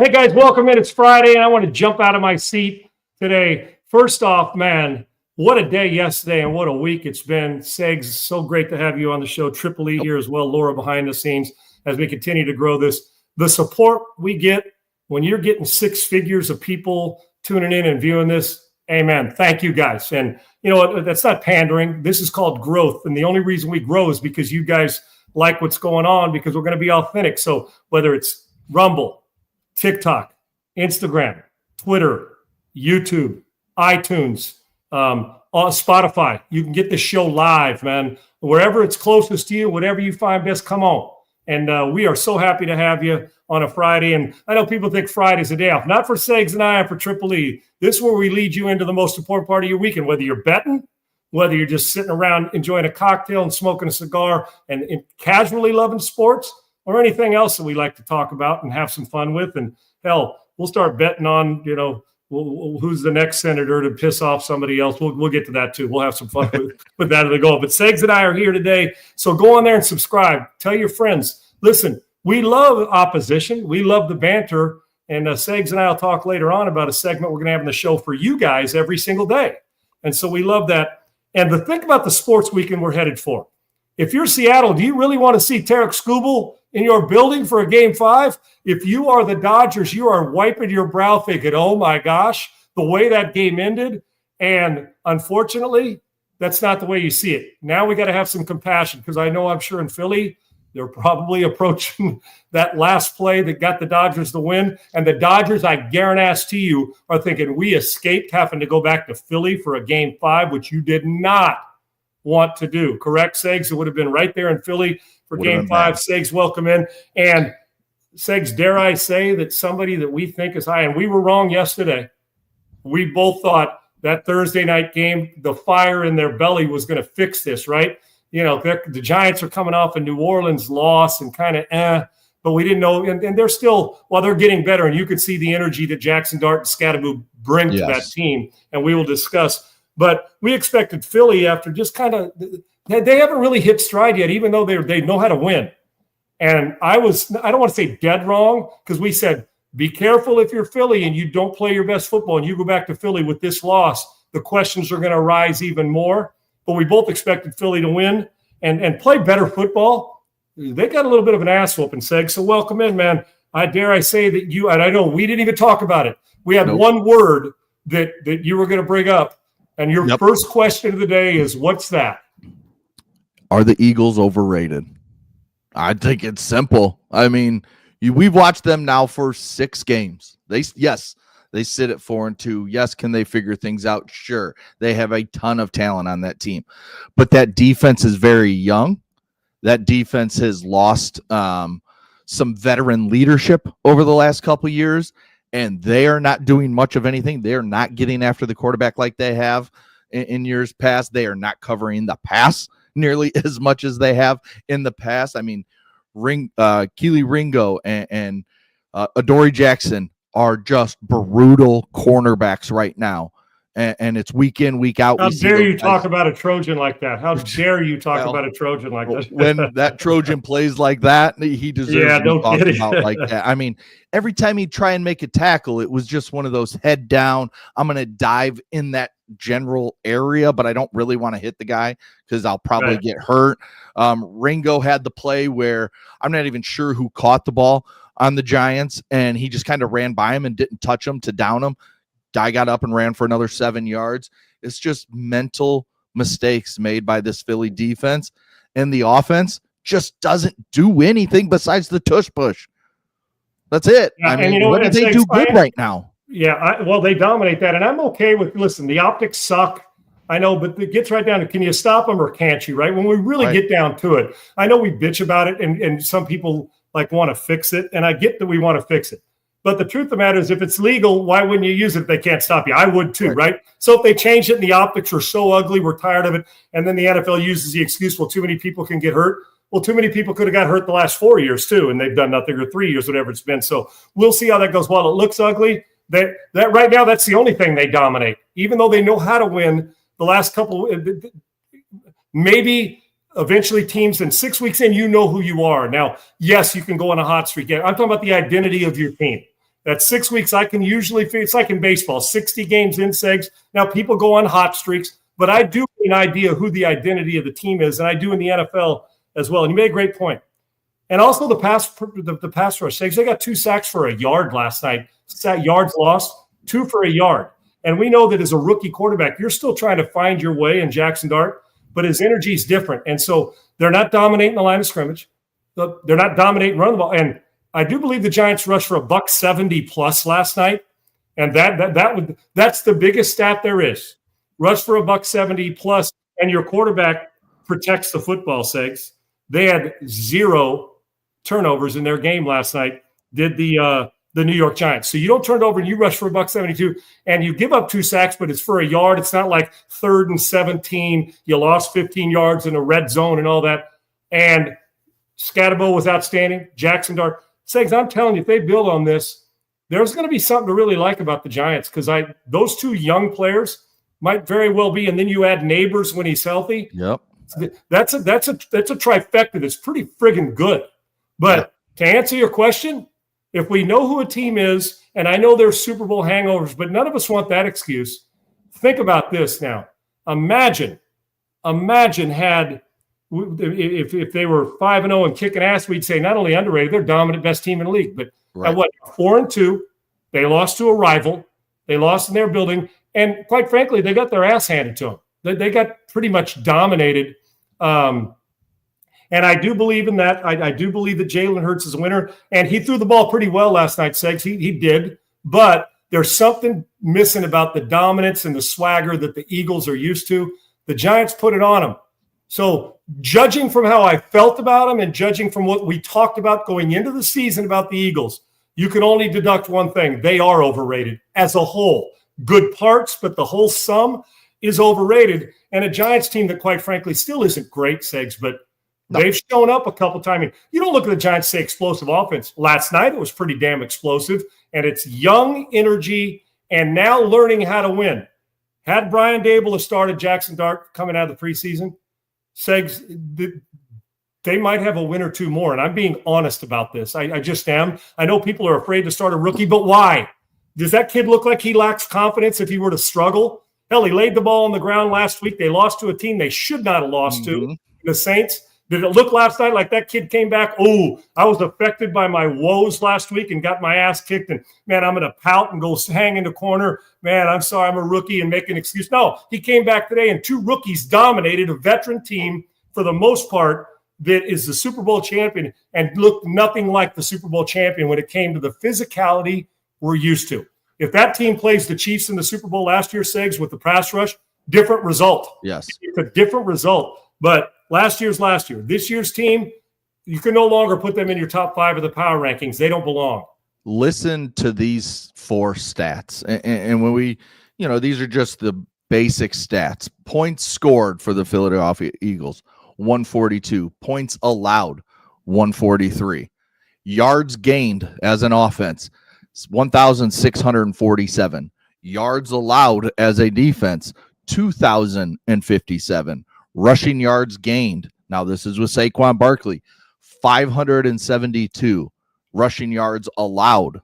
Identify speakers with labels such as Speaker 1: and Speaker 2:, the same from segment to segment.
Speaker 1: Hey guys, welcome in. It's Friday, and I want to jump out of my seat today. First off, man, what a day yesterday and what a week it's been. Segs, so great to have you on the show. Triple E here as well, Laura behind the scenes as we continue to grow this. The support we get when you're getting six figures of people tuning in and viewing this, amen. Thank you guys. And you know, that's not pandering. This is called growth. And the only reason we grow is because you guys like what's going on, because we're going to be authentic. So whether it's Rumble, TikTok, Instagram, Twitter, YouTube, iTunes, on Spotify. You can get the show live, man. Wherever it's closest to you, whatever you find best, come on. And we are so happy to have you on a Friday. And I know people think Friday's a day off. Not for Segs and I, for Triple E. This is where we lead you into the most important part of your weekend, whether you're betting, whether you're just sitting around enjoying a cocktail and smoking a cigar and casually loving sports, or anything else that we like to talk about and have some fun with. And hell, we'll start betting on, you know, who's the next senator to piss off somebody else. We'll get to that too. We'll have some fun with that as we go. But Segs and I are here today. So go on there and subscribe. Tell your friends. Listen, we love opposition. We love the banter. And Segs and I will talk later on about a segment we're going to have in the show for you guys every single day. And so we love that. And the thing about the sports weekend we're headed for. If you're Seattle, do you really want to see Tarek Skubal in your building for a Game 5? If you are the Dodgers, you are wiping your brow thinking, oh my gosh, the way that game ended. And unfortunately, that's not the way you see it. Now we got to have some compassion, because I know I'm sure in Philly, they're probably approaching that last play that got the Dodgers the win. And the Dodgers, I guarantee you, are thinking we escaped having to go back to Philly for a Game 5, which you did not want to do. Correct, Segs? It would have been right there in Philly for Game 5. Segs, welcome in. And Segs, dare I say that somebody that we think is high, and we were wrong yesterday. We both thought that Thursday night game, the fire in their belly was going to fix this, right? You know, the Giants are coming off a New Orleans loss and kind of but we didn't know. And they're still, well, they're getting better. And you could see the energy that Jackson Dart and Scatterbo bring to that team. And we will discuss. But we expected Philly, after just kind of, they haven't really hit stride yet, even though they know how to win. And I don't want to say dead wrong, because we said, be careful if you're Philly and you don't play your best football and you go back to Philly with this loss, the questions are going to rise even more. But we both expected Philly to win and play better football. They got a little bit of an ass whooping, Seg. So welcome in, man. Dare I say that you, and I know we didn't even talk about it. We had one word that you were going to bring up. And your first question of the day is, what's that?
Speaker 2: Are the Eagles overrated? I think it's simple. I mean, we've watched them now for 6 games. They sit at 4-2. Yes, can they figure things out? Sure. They have a ton of talent on that team. But that defense is very young. That defense has lost some veteran leadership over the last couple of years. And they are not doing much of anything. They are not getting after the quarterback like they have in years past. They are not covering the pass nearly as much as they have in the past. I mean, Keely Ringo and Adoree Jackson are brutal cornerbacks right now. And it's week in, week out.
Speaker 1: How dare you talk about a Trojan like that? How dare you talk about a Trojan like that?
Speaker 2: When that Trojan plays like that, he deserves to be talked about like that. I mean, every time he'd try and make a tackle, it was just one of those head down. I'm going to dive in that general area, but I don't really want to hit the guy because I'll probably get hurt. Ringo had the play where I'm not even sure who caught the ball on the Giants, and he just kind of ran by him and didn't touch him to down him. Guy got up and ran for another 7 yards. It's just mental mistakes made by this Philly defense, and the offense just doesn't do anything besides the tush push. That's it.
Speaker 1: Yeah,
Speaker 2: I mean, what do they do good right now?
Speaker 1: Yeah, well, they dominate that, and I'm okay with, listen, the optics suck. I know, but it gets right down to, can you stop them or can't you, right? When we really get down to it, I know we bitch about it, and some people want to fix it, and I get that we want to fix it. But the truth of the matter is, if it's legal, why wouldn't you use it if they can't stop you? I would too, right? So if they change it and the optics are so ugly, we're tired of it, and then the NFL uses the excuse, well, too many people can get hurt. Well, too many people could have got hurt the last 4 years too, and they've done nothing, or 3 years, whatever it's been. So we'll see how that goes. While it looks ugly, that right now, that's the only thing they dominate. Even though they know how to win, the last couple, maybe eventually teams, and 6 weeks in, you know who you are. Now, yes, you can go on a hot streak. I'm talking about the identity of your team. That 6 weeks, I can usually figure, it's like in baseball, 60 games in, Segs. Now, people go on hot streaks, but I do have an idea who the identity of the team is, and I do in the NFL as well. And you made a great point. And also the pass rush. Segs, they got 2 sacks for a yard last night. Yards lost, 2 for a yard. And we know that as a rookie quarterback, you're still trying to find your way in Jackson Dart, but his energy is different. And so they're not dominating the line of scrimmage. They're not dominating run the ball. And I do believe the Giants rushed for $170 plus last night. And that's the biggest stat there is. Rush for $170 plus, and your quarterback protects the football, Segs. They had 0 turnovers in their game last night, did the New York Giants. So you don't turn it over and you rush for $172 and you give up 2 sacks, but it's for a yard. It's not like 3rd and 17. You lost 15 yards in a red zone and all that. And Scatterbo was outstanding. Jackson Dart. Segs, I'm telling you, if they build on this, there's going to be something to really like about the Giants because those 2 young players might very well be. And then you add Neighbors when he's healthy.
Speaker 2: Yep.
Speaker 1: That's a trifecta that's pretty friggin' good. But to answer your question, if we know who a team is, and I know there's Super Bowl hangovers, but none of us want that excuse. Think about this now. Imagine had if they were 5-0 and kicking ass, we'd say not only underrated, they're dominant, best team in the league. But at 4-2, they lost to a rival. They lost in their building, and quite frankly, they got their ass handed to them. They got pretty much dominated. And I do believe in that. I do believe that Jalen Hurts is a winner. And he threw the ball pretty well last night, Segs. He did. But there's something missing about the dominance and the swagger that the Eagles are used to. The Giants put it on them. So judging from how I felt about them and judging from what we talked about going into the season about the Eagles, you can only deduct one thing. They are overrated as a whole. Good parts, but the whole sum is overrated. And a Giants team that, quite frankly, still isn't great, Segs, but they've shown up a couple times. You don't look at the Giants say explosive offense. Last night, it was pretty damn explosive, and it's young energy and now learning how to win. Had Brian Dable have started Jackson Dart coming out of the preseason, Segs, they might have a win or 2 more, and I'm being honest about this. I just am. I know people are afraid to start a rookie, but why? Does that kid look like he lacks confidence if he were to struggle? Hell, he laid the ball on the ground last week. They lost to a team they should not have lost to, the Saints. Did it look last night like that kid came back? Oh, I was affected by my woes last week and got my ass kicked. And, man, I'm going to pout and go hang in the corner. Man, I'm sorry, I'm a rookie and make an excuse. No, he came back today, and 2 rookies dominated a veteran team for the most part that is the Super Bowl champion and looked nothing like the Super Bowl champion when it came to the physicality we're used to. If that team plays the Chiefs in the Super Bowl last year, Segs, with the pass rush, different result.
Speaker 2: Yes.
Speaker 1: It's a different result. But last year's last year. This year's team, you can no longer put them in your top 5 of the power rankings. They don't belong.
Speaker 2: Listen to these 4 stats. And when we, these are just the basic stats. Points scored for the Philadelphia Eagles, 142. Points allowed, 143. Yards gained as an offense, 1,647. Yards allowed as a defense, 2,057. Rushing yards gained. Now, this is with Saquon Barkley, 572. Rushing yards allowed,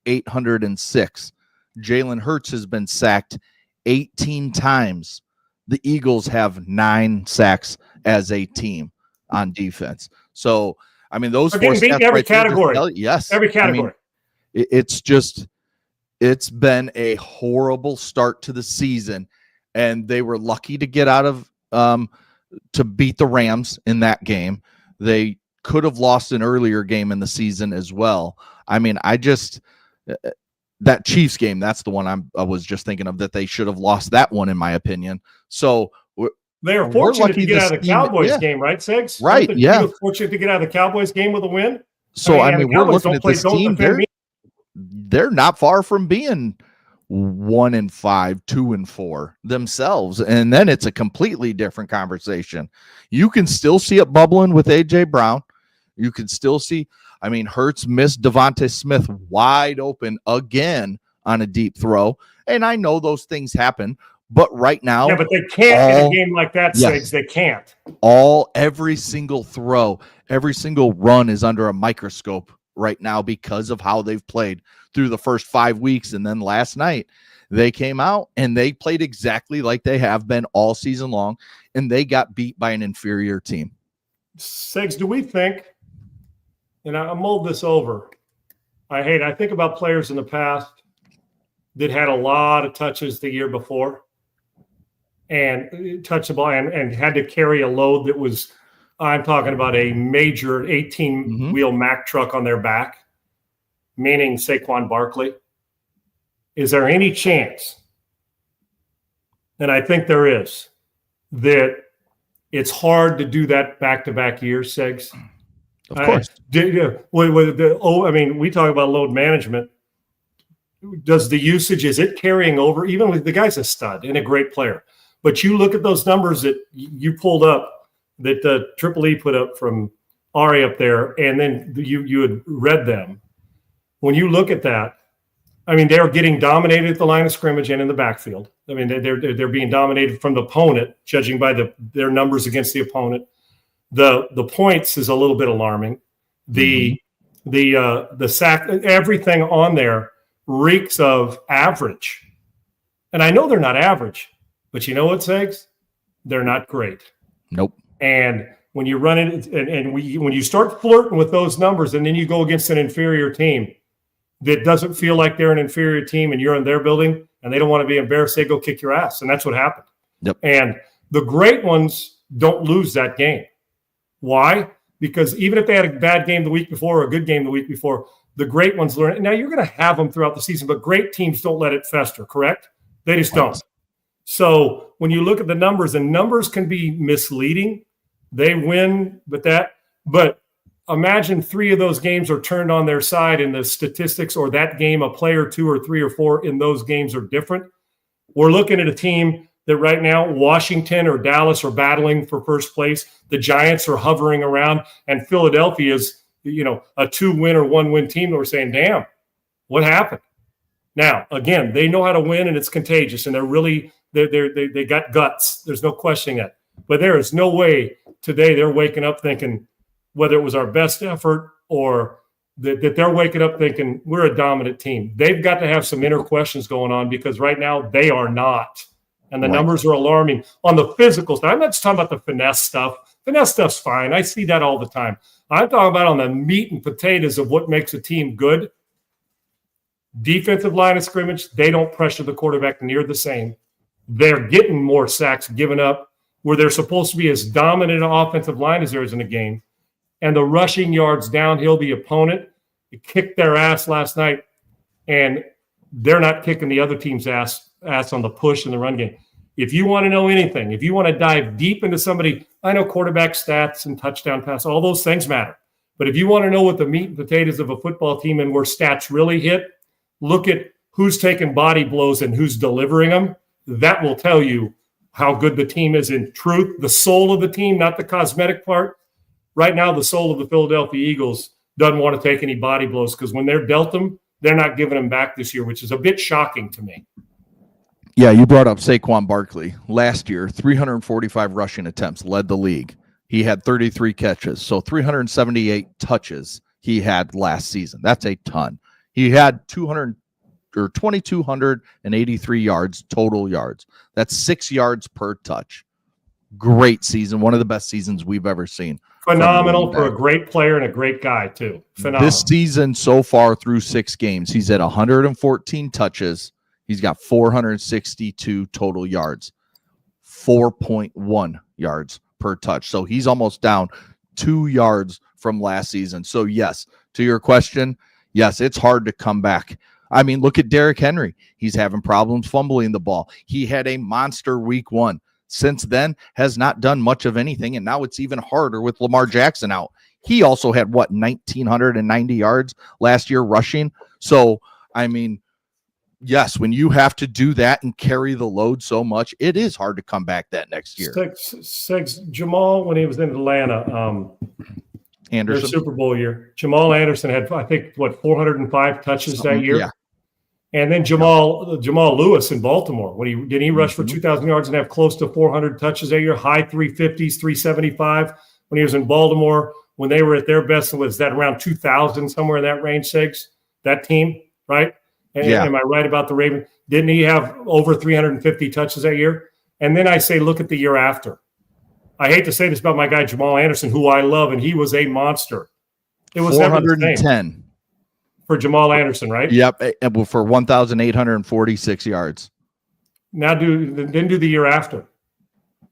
Speaker 2: 806. Jalen Hurts has been sacked 18 times. The Eagles have 9 sacks as a team on defense. So, I mean, those 4 stats
Speaker 1: every category.
Speaker 2: Yes.
Speaker 1: Every category.
Speaker 2: I mean, it's been a horrible start to the season, and they were lucky to get out of to beat the Rams in that game. They could have lost an earlier game in the season as well. I mean, that Chiefs game, that's the one I was just thinking of, that they should have lost that one, in my opinion. So
Speaker 1: they were fortunate to get out of the Cowboys game, right, Segs?
Speaker 2: Right,
Speaker 1: yeah. You were fortunate to get out of the Cowboys game with a win.
Speaker 2: So, I mean, we're looking at this team. They're not far from being 1-5, 2-4 themselves. And then it's a completely different conversation. You can still see it bubbling with A.J. Brown. You can still see, I mean, Hurts missed Devontae Smith wide open again on a deep throw. And I know those things happen, but right now.
Speaker 1: Yeah, but they can't in a game like that, Sigs. They can't.
Speaker 2: Every single throw, every single run is under a microscope right now because of how they've played through the first 5 weeks. And then last night they came out and they played exactly like they have been all season long, and they got beat by an inferior team.
Speaker 1: Segs, do we think, and I mulled this over, I think about players in the past that had a lot of touches the year before and touched the ball and had to carry a load that was, I'm talking about a major 18-wheel Mack truck on their back, meaning Saquon Barkley. Is there any chance, and I think there is, that it's hard to do that back-to-back years, Segs?
Speaker 2: Of course.
Speaker 1: We talk about load management. Does the usage, is it carrying over? Even with the guy's a stud and a great player. But you look at those numbers that you pulled up, that Triple E put up from Ari up there, and then you had read them. When you look at that, I mean, they're getting dominated at the line of scrimmage and in the backfield. I mean, they're being dominated from the opponent, judging by their numbers against the opponent. The points is a little bit alarming. The sack, everything on there reeks of average. And I know they're not average, but you know what, Segs? They're not great.
Speaker 2: Nope.
Speaker 1: And when you run it, when you start flirting with those numbers, and then you go against an inferior team that doesn't feel like they're an inferior team, and you're in their building, and they don't want to be embarrassed, they go kick your ass, and that's what happened.
Speaker 2: Yep.
Speaker 1: And the great ones don't lose that game. Why? Because even if they had a bad game the week before or a good game the week before, the great ones learn. Now, you're going to have them throughout the season, but great teams don't let it fester, correct? They just don't. So when you look at the numbers, and numbers can be misleading, they win, but imagine 3 of those games are turned on their side in the statistics, or that game, a player 2 or 3 or 4 in those games are different. We're looking at a team that right now Washington or Dallas are battling for first place. The Giants are hovering around, and Philadelphia is, a 2-win or 1-win team that we're saying, damn, what happened? Now, again, they know how to win, and it's contagious, and they got guts. There's no questioning it. But there is no way today they're waking up thinking, whether it was our best effort or that they're waking up thinking we're a dominant team. They've got to have some inner questions going on, because right now they are not. And the numbers are alarming on the physical stuff. I'm not just talking about the finesse stuff. Finesse stuff's fine. I see that all the time. I'm talking about on the meat and potatoes of what makes a team good. Defensive line of scrimmage, they don't pressure the quarterback near the same. They're getting more sacks given up where they're supposed to be as dominant an offensive line as there is in a game. And the rushing yards downhill, the opponent, it kicked their ass last night, and they're not kicking the other team's ass on the push in the run game. If you want to know anything, if you want to dive deep into somebody, I know quarterback stats and touchdown pass, all those things matter. But if you want to know what the meat and potatoes of a football team and where stats really hit, look at who's taking body blows and who's delivering them. That will tell you how good the team is in truth. The soul of the team, not the cosmetic part. Right now, the soul of the Philadelphia Eagles doesn't want to take any body blows, because when they're dealt them, they're not giving them back this year, which is a bit shocking to me.
Speaker 2: Yeah, you brought up Saquon Barkley. Last year, 345 rushing attempts, led the league. He had 33 catches, so 378 touches he had last season. That's a ton. He had 2,283 yards, total yards. That's 6 yards per touch. Great season, one of the best seasons we've ever seen.
Speaker 1: Phenomenal for a great player and a great guy, too. Phenomenal.
Speaker 2: This season so far through 6 games, he's at 114 touches. He's got 462 total yards, 4.1 yards per touch. So he's almost down 2 yards from last season. So, yes, to your question, yes, it's hard to come back. I mean, look at Derrick Henry. He's having problems fumbling the ball. He had a monster week 1. Since then, has not done much of anything, and now it's even harder with Lamar Jackson out. He also had, 1,990 yards last year rushing. So, I mean, yes, when you have to do that and carry the load so much, it is hard to come back that next year.
Speaker 1: Jamal, when he was in Atlanta,
Speaker 2: Anderson,
Speaker 1: their Super Bowl year, Jamal Anderson had, I think, 405 touches that year. Yeah. And then Jamal Lewis in Baltimore, didn't he rush for 2,000 yards and have close to 400 touches that year, high 350s, 375 when he was in Baltimore. when they were at their best, was that around 2000, somewhere in that range, Sigs? That team, right?
Speaker 2: Yeah.
Speaker 1: Am I right about the Ravens? Didn't he have over 350 touches that year? And then I say, look at the year after. I hate to say this about my guy Jamal Anderson, who I love, and he was a monster. It was
Speaker 2: 410
Speaker 1: for Jamal Anderson, right?
Speaker 2: Yep, for 1,846 yards.
Speaker 1: Now didn't do the year after.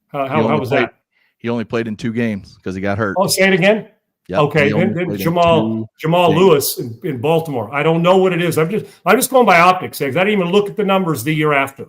Speaker 1: How was that?
Speaker 2: He only played in 2 games because he got hurt.
Speaker 1: Oh, say it again.
Speaker 2: Yep,
Speaker 1: okay, then Jamal Lewis in Baltimore. I don't know what it is. I'm just going by optics. I didn't even look at the numbers the year after,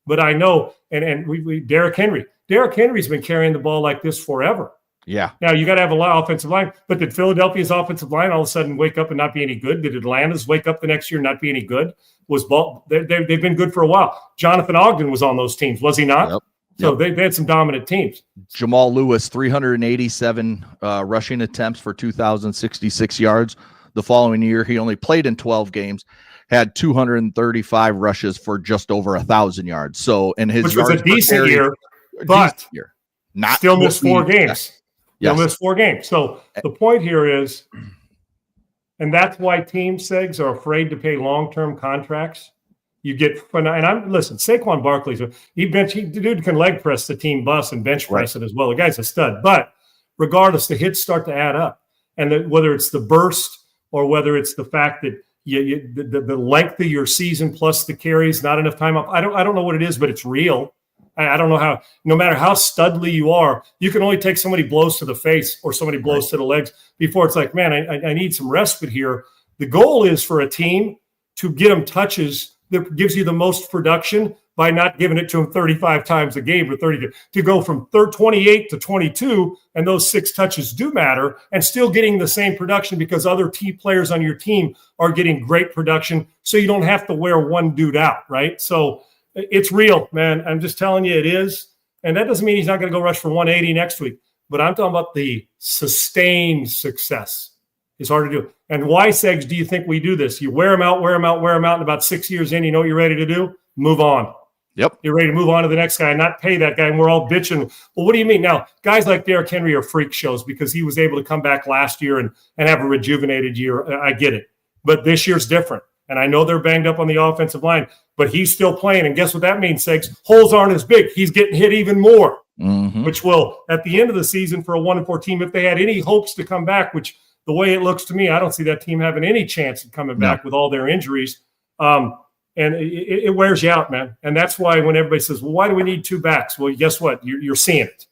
Speaker 1: but I know. And we Derrick Henry. Derrick Henry's been carrying the ball like this forever.
Speaker 2: Yeah.
Speaker 1: Now you got to have a lot of offensive line, but did Philadelphia's offensive line all of a sudden wake up and not be any good? Did Atlanta's wake up the next year and not be any good? They've been good for a while. Jonathan Ogden was on those teams, was he not?
Speaker 2: Yep.
Speaker 1: So they had some dominant teams.
Speaker 2: Jamal Lewis, 387 rushing attempts for 2,066 yards. The following year, he only played in 12 games, had 235 rushes for just over 1,000 yards. So, in his
Speaker 1: which was a decent year, but
Speaker 2: not
Speaker 1: still missed 4 games.
Speaker 2: Yes.
Speaker 1: Still missed 4 games. So the point here is, and that's why team segs are afraid to pay long-term contracts. You get, and listen, Saquon Barkley's the dude can leg press the team bus and bench press it as well. The guy's a stud. But regardless, the hits start to add up, and whether it's the burst or whether it's the fact that the length of your season plus the carries, not enough time up. I don't know what it is, but it's real. I don't know how. No matter how studly you are, you can only take so many blows to the face or so many blows to the legs before it's like, man, I need some respite here. The goal is for a team to get them touches that gives you the most production by not giving it to them 35 times a game or 30 to go from 28 to 22, and those 6 touches do matter, and still getting the same production because other players on your team are getting great production, so you don't have to wear one dude out, right? So it's real, man. I'm just telling you it is, and that doesn't mean he's not going to go rush for 180 next week, but I'm talking about the sustained success. It's hard to do. And why, Segs, do you think we do this? You wear them out, and about 6 years in, you know what you're ready to do? Move on.
Speaker 2: Yep.
Speaker 1: You're ready to move on to the next guy and not pay that guy, and we're all bitching. Well, what do you mean? Now, guys like Derrick Henry are freak shows because he was able to come back last year and have a rejuvenated year. I get it. But this year's different. And I know they're banged up on the offensive line, but he's still playing. And guess what that means, Segs? Holes aren't as big. He's getting hit even more, which will, at the end of the season for a 1-4 team, if they had any hopes to come back, which – the way it looks to me, I don't see that team having any chance of coming back with all their injuries. And it wears you out, man. And that's why when everybody says, well, why do we need 2 backs? Well, guess what? You're seeing it.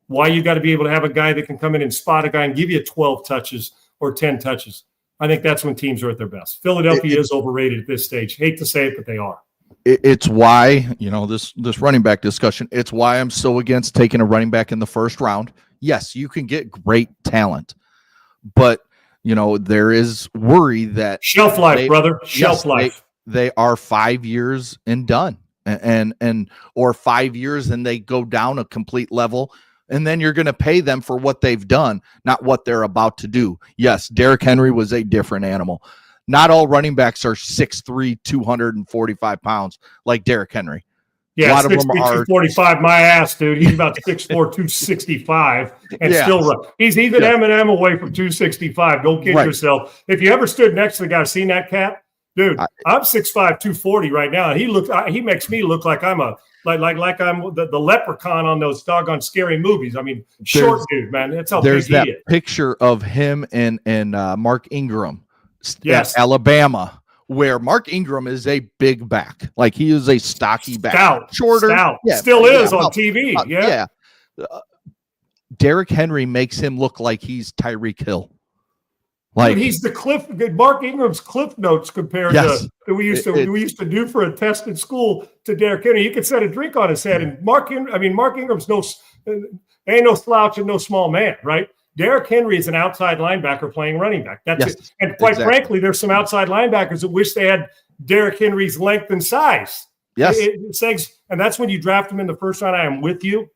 Speaker 1: Why you got to be able to have a guy that can come in and spot a guy and give you 12 touches or 10 touches. I think that's when teams are at their best. Philadelphia is overrated at this stage. Hate to say it, but they are.
Speaker 2: It's why, this running back discussion, it's why I'm so against taking a running back in the first round. Yes, you can get great talent. But, there is worry that
Speaker 1: shelf life, brother. Shelf life.
Speaker 2: They are 5 years and done and or 5 years and they go down a complete level. And then you're going to pay them for what they've done, not what they're about to do. Yes, Derrick Henry was a different animal. Not all running backs are 6'3", 245 pounds like Derrick Henry.
Speaker 1: Yeah, a lot of them are 245. My ass, dude. He's about 6'4", 265, and still run. He's even Eminem away from 265. Don't kid yourself. If you ever stood next to the guy, seen that cat, dude? I'm 6'5", 240 right now, and he makes me look like I'm like I'm the leprechaun on those doggone scary movies. I mean, short dude, man. That's how big he is.
Speaker 2: There's that picture of him and Mark Ingram at Alabama, where Mark Ingram is a big back. Like he is a stocky back. Shorter.
Speaker 1: Yeah, still is on TV.
Speaker 2: Derrick Henry makes him look like he's Tyreek Hill.
Speaker 1: Like he's the Mark Ingram's cliff notes compared to that we used to do for a test in school to Derrick Henry. You could set a drink on his head, and Mark Ingram's ain't no slouch and no small man, right? Derrick Henry is an outside linebacker playing running back. That's it. And quite frankly, there's some outside linebackers that wish they had Derrick Henry's length and size.
Speaker 2: Yes.
Speaker 1: And that's when you draft him in the first round. I am with you.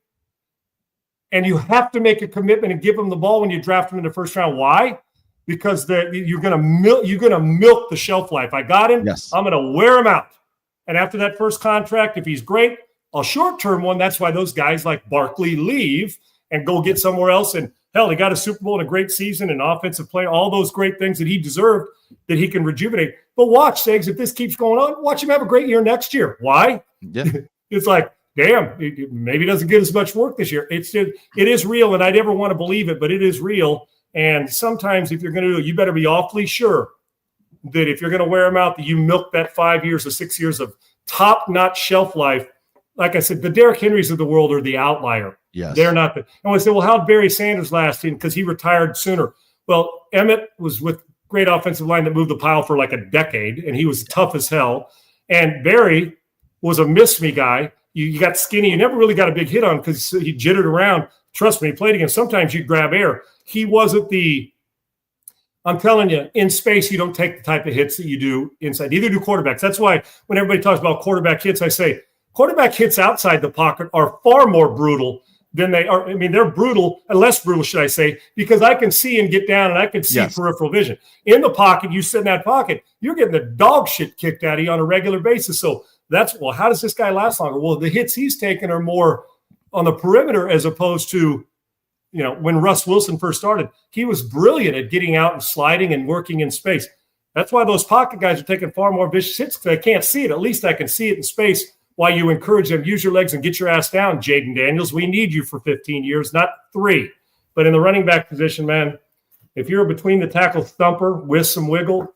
Speaker 1: And you have to make a commitment and give him the ball when you draft him in the first round. Why? Because you're gonna milk the shelf life. I got him.
Speaker 2: Yes.
Speaker 1: I'm gonna wear him out. And after that first contract, if he's great, a short-term one, that's why those guys like Barkley leave and go get somewhere else. And Hell, he got a Super Bowl and a great season and offensive play, all those great things that he deserved that he can rejuvenate. But watch, Segs, if this keeps going on, watch him have a great year next year. Why?
Speaker 2: Yeah.
Speaker 1: It's like, damn, maybe he doesn't get as much work this year. It is real, and I never want to believe it, but it is real. And sometimes if you're going to do it, you better be awfully sure that if you're going to wear them out, that you milk that 5 years or 6 years of top-notch shelf life. Like I said, the Derrick Henrys of the world are the outlier.
Speaker 2: Yes.
Speaker 1: They're not the – and we say, well, how'd Barry Sanders last in? Because he retired sooner. Well, Emmett was with great offensive line that moved the pile for like a decade, and he was tough as hell. And Barry was a miss-me guy. You got skinny. You never really got a big hit on because he jittered around. Trust me, he played against. Sometimes you grab air. He wasn't the – I'm telling you, in space, you don't take the type of hits that you do inside. Neither do quarterbacks. That's why when everybody talks about quarterback hits, I say quarterback hits outside the pocket are far more brutal than they are. I mean, they're brutal, less brutal, should I say, because I can see and get down and I can see peripheral vision. In the pocket, you sit in that pocket, you're getting the dog shit kicked out of you on a regular basis. So that's, well, how does this guy last longer? Well, the hits he's taken are more on the perimeter as opposed to, you know, when Russ Wilson first started, he was brilliant at getting out and sliding and working in space. That's why those pocket guys are taking far more vicious hits because I can't see it. At least I can see it in space while you encourage them, use your legs and get your ass down, Jaden Daniels. We need you for 15 years, not 3. But in the running back position, man, if you're a between the tackle thumper with some wiggle,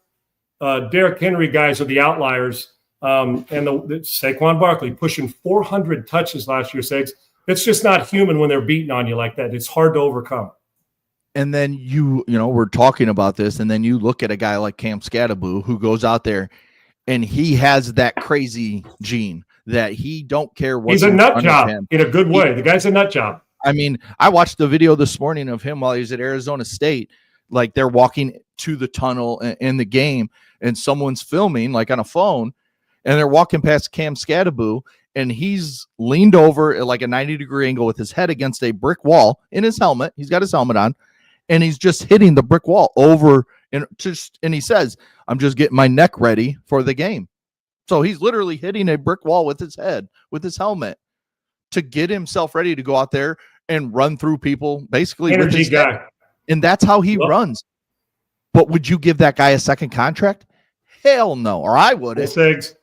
Speaker 1: Derrick Henry guys are the outliers. And the Saquon Barkley pushing 400 touches last year, Segs. It's just not human when they're beating on you like that. It's hard to overcome.
Speaker 2: And then you know, we're talking about this, and then you look at a guy like Cam Scatterbo who goes out there and he has that crazy gene that he don't care what.
Speaker 1: He's a nut job in a good way. The guy's a nut job.
Speaker 2: I mean, I watched the video this morning of him while he was at Arizona State. Like they're walking to the tunnel in the game, and someone's filming like on a phone, and they're walking past Cam Scatterbo, and he's leaned over at like a 90-degree angle with his head against a brick wall in his helmet. He's got his helmet on, and he's just hitting the brick wall over and he says, "I'm just getting my neck ready for the game." So he's literally hitting a brick wall with his head, with his helmet, to get himself ready to go out there and run through people, basically.
Speaker 1: Energy
Speaker 2: with his
Speaker 1: guy.
Speaker 2: head. And that's how he runs. But would you give that guy a second contract? Hell no, or I wouldn't.
Speaker 1: Segs,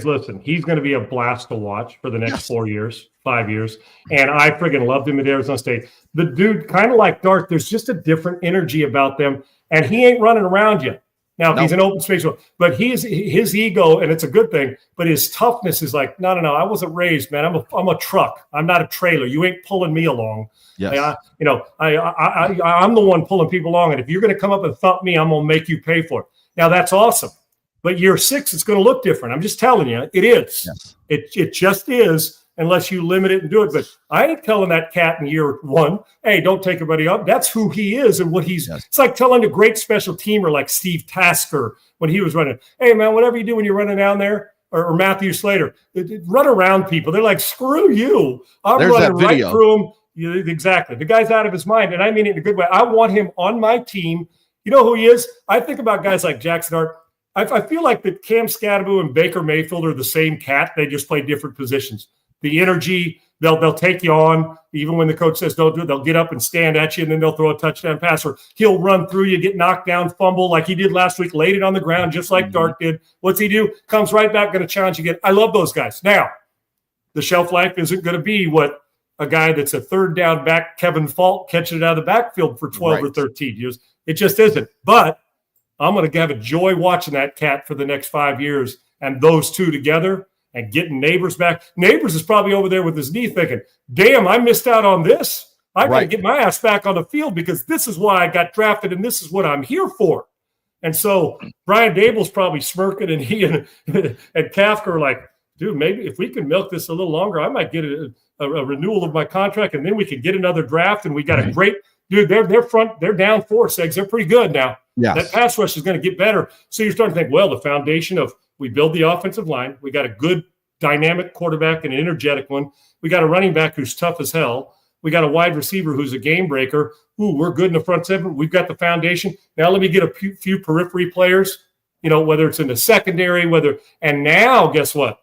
Speaker 1: listen, he's going to be a blast to watch for the next 4 years, 5 years. And I friggin' loved him at Arizona State. The dude, kind of like Dart, there's just a different energy about them. And he ain't running around you. Now, if he's in open space, but his ego, and it's a good thing, but his toughness is like, no, I wasn't raised, man. I'm a truck. I'm not a trailer. You ain't pulling me along.
Speaker 2: Yes.
Speaker 1: I'm the one pulling people along. And if you're going to come up and thump me, I'm going to make you pay for it. Now, that's awesome. But year 6, it's going to look different. I'm just telling you, it is.
Speaker 2: Yes.
Speaker 1: It just is, unless you limit it and do it. But I ain't telling that cat in year 1, hey, don't take everybody up. That's who he is and what he's. Yes. It's like telling a great special teamer like Steve Tasker when he was running, hey, man, whatever you do when you're running down there, or Matthew Slater, run around people. They're like, screw you. I'm running right through them. Exactly. The guy's out of his mind, and I mean it in a good way. I want him on my team. You know who he is? I think about guys like Jackson Hart. I feel like that Cam Scatterbo and Baker Mayfield are the same cat. They just play different positions. The energy, they'll take you on. Even when the coach says don't do it, they'll get up and stand at you, and then they'll throw a touchdown pass. Or he'll run through you, get knocked down, fumble like he did last week, laid it on the ground just like Dart did. What's he do? Comes right back, going to challenge again. I love those guys. Now, the shelf life isn't going to be what a guy that's a third down back, Kevin Falk, catching it out of the backfield for 12 or 13 years. It just isn't. But I'm going to have a joy watching that cat for the next 5 years, and those two together and getting Neighbors back. Neighbors is probably over there with his knee thinking, damn, I missed out on this. I got to get my ass back on the field because this is why I got drafted and this is what I'm here for. And so Brian Dable's probably smirking, and he and Kafka are like, dude, maybe if we can milk this a little longer, I might get a renewal of my contract, and then we could get another draft, and we got a great – dude, they're down 4, Segs. They're pretty good now. Yes. That pass rush is going to get better. So you're starting to think, well, the foundation of we build the offensive line. We got a good dynamic quarterback and an energetic one. We got a running back who's tough as hell. We got a wide receiver who's a game breaker. Ooh, we're good in the front 7. We've got the foundation. Now let me get a few periphery players, whether it's in the secondary, and now guess what?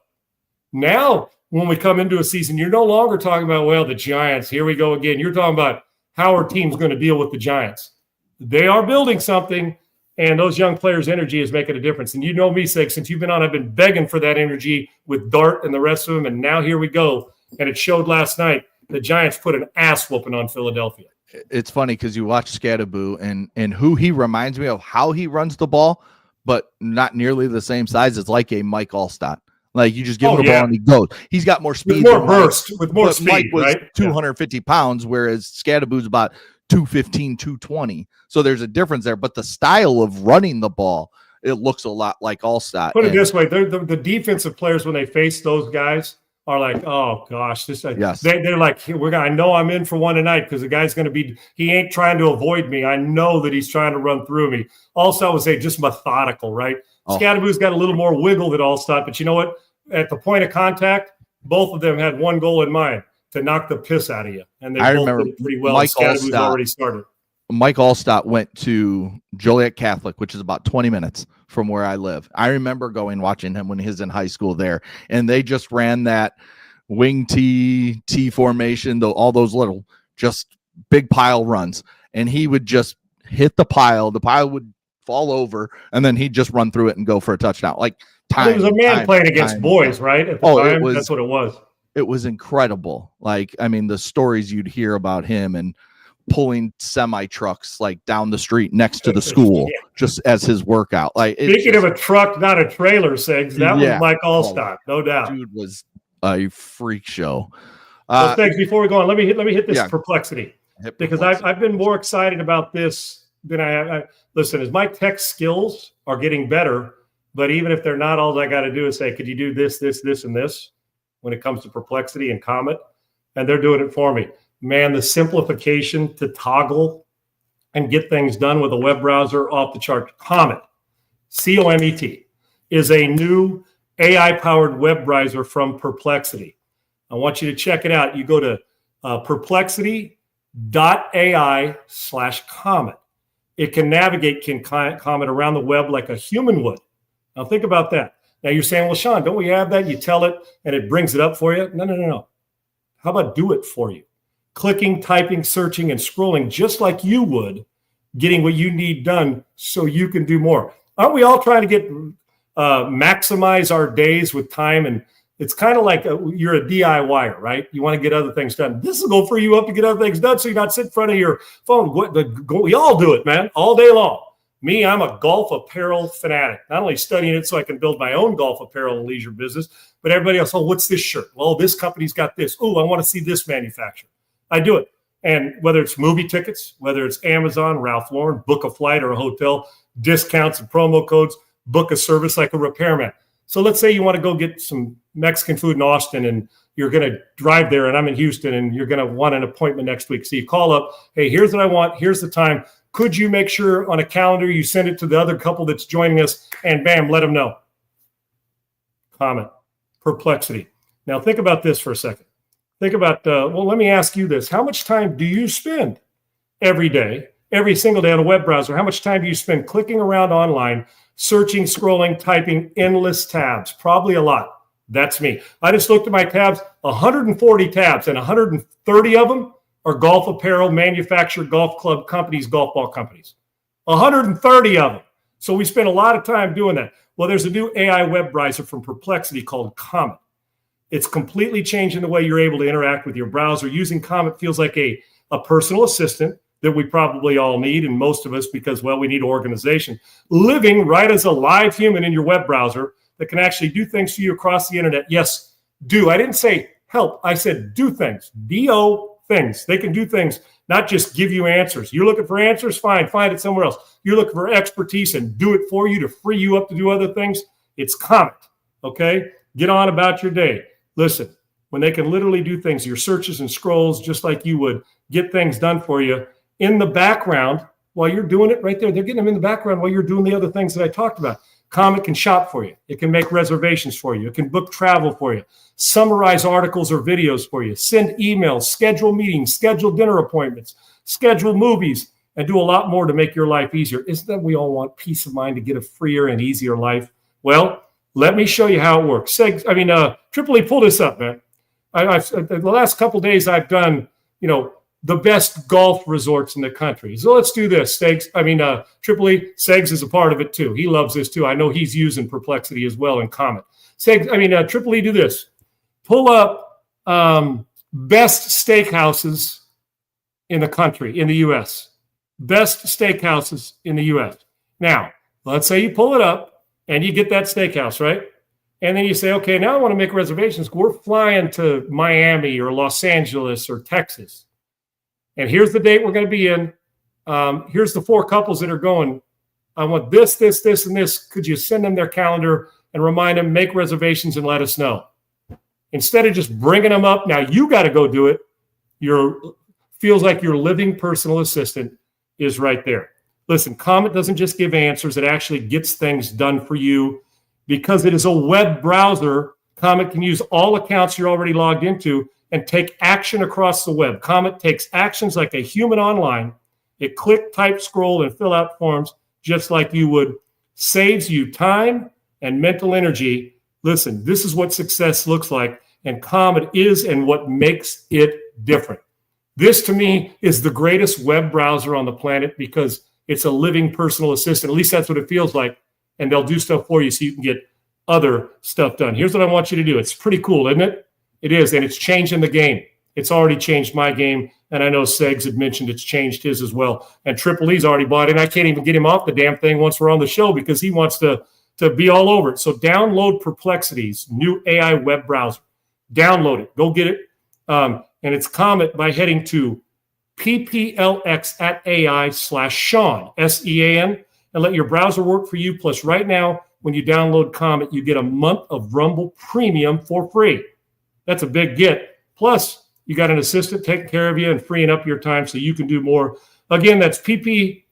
Speaker 1: Now when we come into a season, you're no longer talking about, well, the Giants, here we go again. You're talking about, how are teams going to deal with the Giants? They are building something, and those young players' energy is making a difference. And you know me, Sig, since you've been on, I've been begging for that energy with Dart and the rest of them, and now here we go. And it showed last night. The Giants put an ass whooping on Philadelphia.
Speaker 2: It's funny because you watch Scadaboo and who he reminds me of, how he runs the ball, but not nearly the same size as like a Mike Allstott. Like you just give him the ball and he goes. He's got more speed,
Speaker 1: with more burst, with more speed.
Speaker 2: Mike was
Speaker 1: right?
Speaker 2: 250 pounds, whereas Scadaboo's about 215, 220. So there's a difference there. But the style of running the ball, it looks a lot like Allstott.
Speaker 1: Put it this way: the defensive players, when they face those guys, are like, oh gosh,
Speaker 2: yes.
Speaker 1: They're like, I know I'm in for one tonight because the guy's going to be. He ain't trying to avoid me. I know that he's trying to run through me. Also, I would say just methodical, right? Scadaboo's got a little more wiggle than Allstott, but you know what? At the point of contact, both of them had one goal in mind: to knock the piss out of you. And they both did it pretty well.
Speaker 2: Mike
Speaker 1: Scadaboo's already started.
Speaker 2: Mike Allstott went to Joliet Catholic, which is about 20 minutes from where I live. I remember watching him when he was in high school there, and they just ran that wing T formation, all those little just big pile runs, and he would just hit the pile. The pile would fall over, and then he'd just run through it and go for a touchdown. Like
Speaker 1: it was a man playing against boys, right? At the time, that's what it was.
Speaker 2: It was incredible. Like, I mean, the stories you'd hear about him and pulling semi trucks like down the street next to the school just as his workout. Like,
Speaker 1: speaking of a truck, not a trailer, Segs, that was Mike Allstott, no doubt.
Speaker 2: Dude was a freak show.
Speaker 1: So Segs, before we go on, let me hit this perplexity because I've been more excited about this than I have. Listen, as my tech skills are getting better, but even if they're not, all I got to do is say, could you do this, and this when it comes to Perplexity and Comet? And they're doing it for me. Man, the simplification to toggle and get things done with a web browser off the chart. Comet, COMET, is a new AI-powered web browser from Perplexity. I want you to check it out. You go to perplexity.ai/Comet. It can navigate Comet around the web like a human would. Now think about that. Now you're saying, well, Sean, don't we have that? You tell it and it brings it up for you. No. How about do it for you? Clicking, typing, searching, and scrolling just like you would, getting what you need done so you can do more. Aren't we all trying to get maximize our days with time? And it's kind of like you're a DIYer, right? You want to get other things done. This will go free you up to get other things done so you're not sitting in front of your phone. We all do it, man, all day long. Me, I'm a golf apparel fanatic. Not only studying it so I can build my own golf apparel and leisure business, but everybody else, what's this shirt? Well, this company's got this. Oh, I want to see this manufacturer. I do it. And whether it's movie tickets, whether it's Amazon, Ralph Lauren, book a flight or a hotel, discounts and promo codes, book a service like a repairman. So let's say you want to go get some Mexican food in Austin and you're going to drive there and I'm in Houston and you're going to want an appointment next week. So you call up, hey, here's what I want. Here's the time. Could you make sure on a calendar you send it to the other couple that's joining us and bam, let them know. Comet, Perplexity. Now think about this for a second. Think about, let me ask you this. How much time do you spend every day, every single day on a web browser? How much time do you spend clicking around online, searching, scrolling, typing endless tabs? Probably a lot. That's me. I just looked at my tabs, 140 tabs, and 130 of them are golf apparel, manufactured golf club companies, golf ball companies. 130 of them. So we spend a lot of time doing that. Well, there's a new AI web browser from Perplexity called Comet. It's completely changing the way you're able to interact with your browser. Using Comet feels like a personal assistant that we probably all need, and most of us because, well, we need organization. Living right as a live human in your web browser that can actually do things for you across the internet. Yes, do. I didn't say help. I said do things. D-O things. They can do things, not just give you answers. You're looking for answers? Fine, find it somewhere else. You're looking for expertise and do it for you to free you up to do other things? It's Comet, okay? Get on about your day. Listen, when they can literally do things, your searches and scrolls, just like you would, get things done for you in the background while you're doing it right there. They're getting them in the background while you're doing the other things that I talked about. Comet can shop for you. It can make reservations for you. It can book travel for you, summarize articles or videos for you, send emails, schedule meetings, schedule dinner appointments, schedule movies, and do a lot more to make your life easier. Isn't that we all want peace of mind to get a freer and easier life? Well, let me show you how it works. Triple E, pull this up, man. The last couple of days I've done, the best golf resorts in the country. So let's do this. Triple E, Segs is a part of it too. He loves this too. I know he's using Perplexity as well in Comet. Triple E, do this. Pull up best steakhouses in the country, in the U.S. Best steakhouses in the U.S. Now, let's say you pull it up and you get that steakhouse, right? And then you say, okay, now I want to make reservations. We're flying to Miami or Los Angeles or Texas. And here's the date we're going to be in. Here's the 4 couples that are going. I want this, this, this, and this. Could you send them their calendar and remind them, make reservations and let us know? Instead of just bringing them up, now you got to go do it. Feels like your living personal assistant is right there. Listen, Comet doesn't just give answers. It actually gets things done for you. Because it is a web browser, Comet can use all accounts you're already logged into and take action across the web. Comet takes actions like a human online. It click, type, scroll, and fill out forms just like you would. Saves you time and mental energy. Listen, this is what success looks like, and Comet is and what makes it different. This, to me, is the greatest web browser on the planet because it's a living personal assistant. At least that's what it feels like. And they'll do stuff for you so you can get other stuff done. Here's what I want you to do. It's pretty cool, isn't it? It is, and it's changing the game. It's already changed my game, and I know Segs had mentioned it's changed his as well. And Triple E's already bought it, and I can't even get him off the damn thing once we're on the show because he wants to be all over it. So download Perplexity's new AI web browser. Download it. Go get it. And it's Comet by heading to pplx.ai/Sean, SEAN, and let your browser work for you. Plus, right now, when you download Comet, you get a month of Rumble Premium for free. That's a big get. Plus, you got an assistant taking care of you and freeing up your time so you can do more. Again, that's pplx.ai/Sean.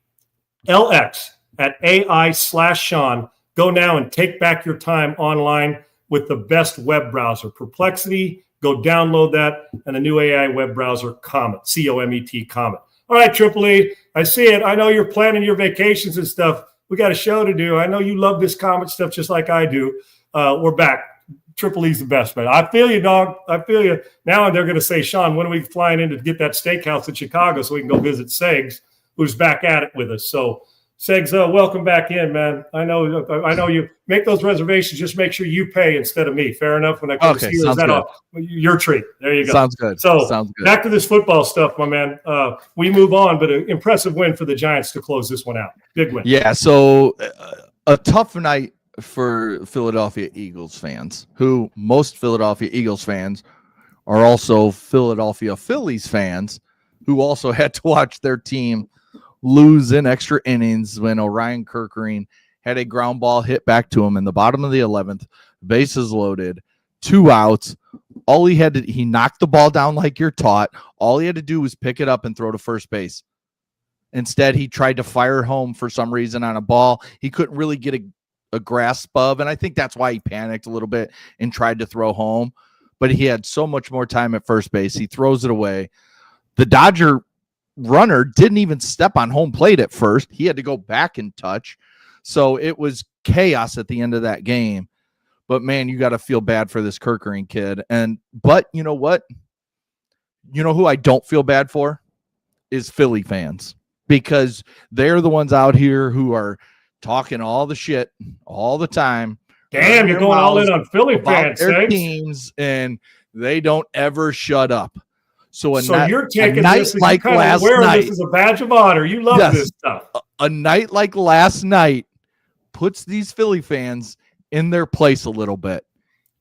Speaker 1: Go now and take back your time online with the best web browser. Perplexity, go download that, and the new AI web browser, Comet, C-O-M-E-T, Comet. All right, Triple E, I see it. I know you're planning your vacations and stuff. We got a show to do. I know you love this Comet stuff just like I do. We're back. Triple E's the best, man. I feel you, dog. I feel you. Now they're going to say, Sean, when are we flying in to get that steakhouse in Chicago so we can go visit Segs, who's back at it with us? So, Segs, welcome back in, man. I know you make those reservations. Just make sure you pay instead of me. Fair enough? When I come to see you, is that all? Your treat. There you go.
Speaker 2: Sounds good.
Speaker 1: So,
Speaker 2: sounds good.
Speaker 1: Back to this football stuff, my man. We move on, but an impressive win for the Giants to close this one out. Big win.
Speaker 2: Yeah, so a tough night for Philadelphia Eagles fans, who most Philadelphia Eagles fans are also Philadelphia Phillies fans, who also had to watch their team lose in extra innings when Orion Kirkering had a ground ball hit back to him in the bottom of the 11th, bases loaded, 2 outs. He knocked the ball down like you're taught. All he had to do was pick it up and throw to first base. Instead, he tried to fire home for some reason on a ball he couldn't really get a grasp of, and I think that's why he panicked a little bit and tried to throw home. But he had so much more time at first base. He throws it away. The Dodger runner didn't even step on home plate at first. He had to go back and touch. So it was chaos at the end of that game. But man, you got to feel bad for this Kirkering kid. But you know what? You know who I don't feel bad for is Philly fans, because they're the ones out here who are talking all the shit all the time.
Speaker 1: Damn, you're going all in on Philly fans,
Speaker 2: their teams, and they don't ever shut up. So
Speaker 1: you're taking this as like last night. This is a badge of honor. You love this stuff.
Speaker 2: A night like last night puts these Philly fans in their place a little bit.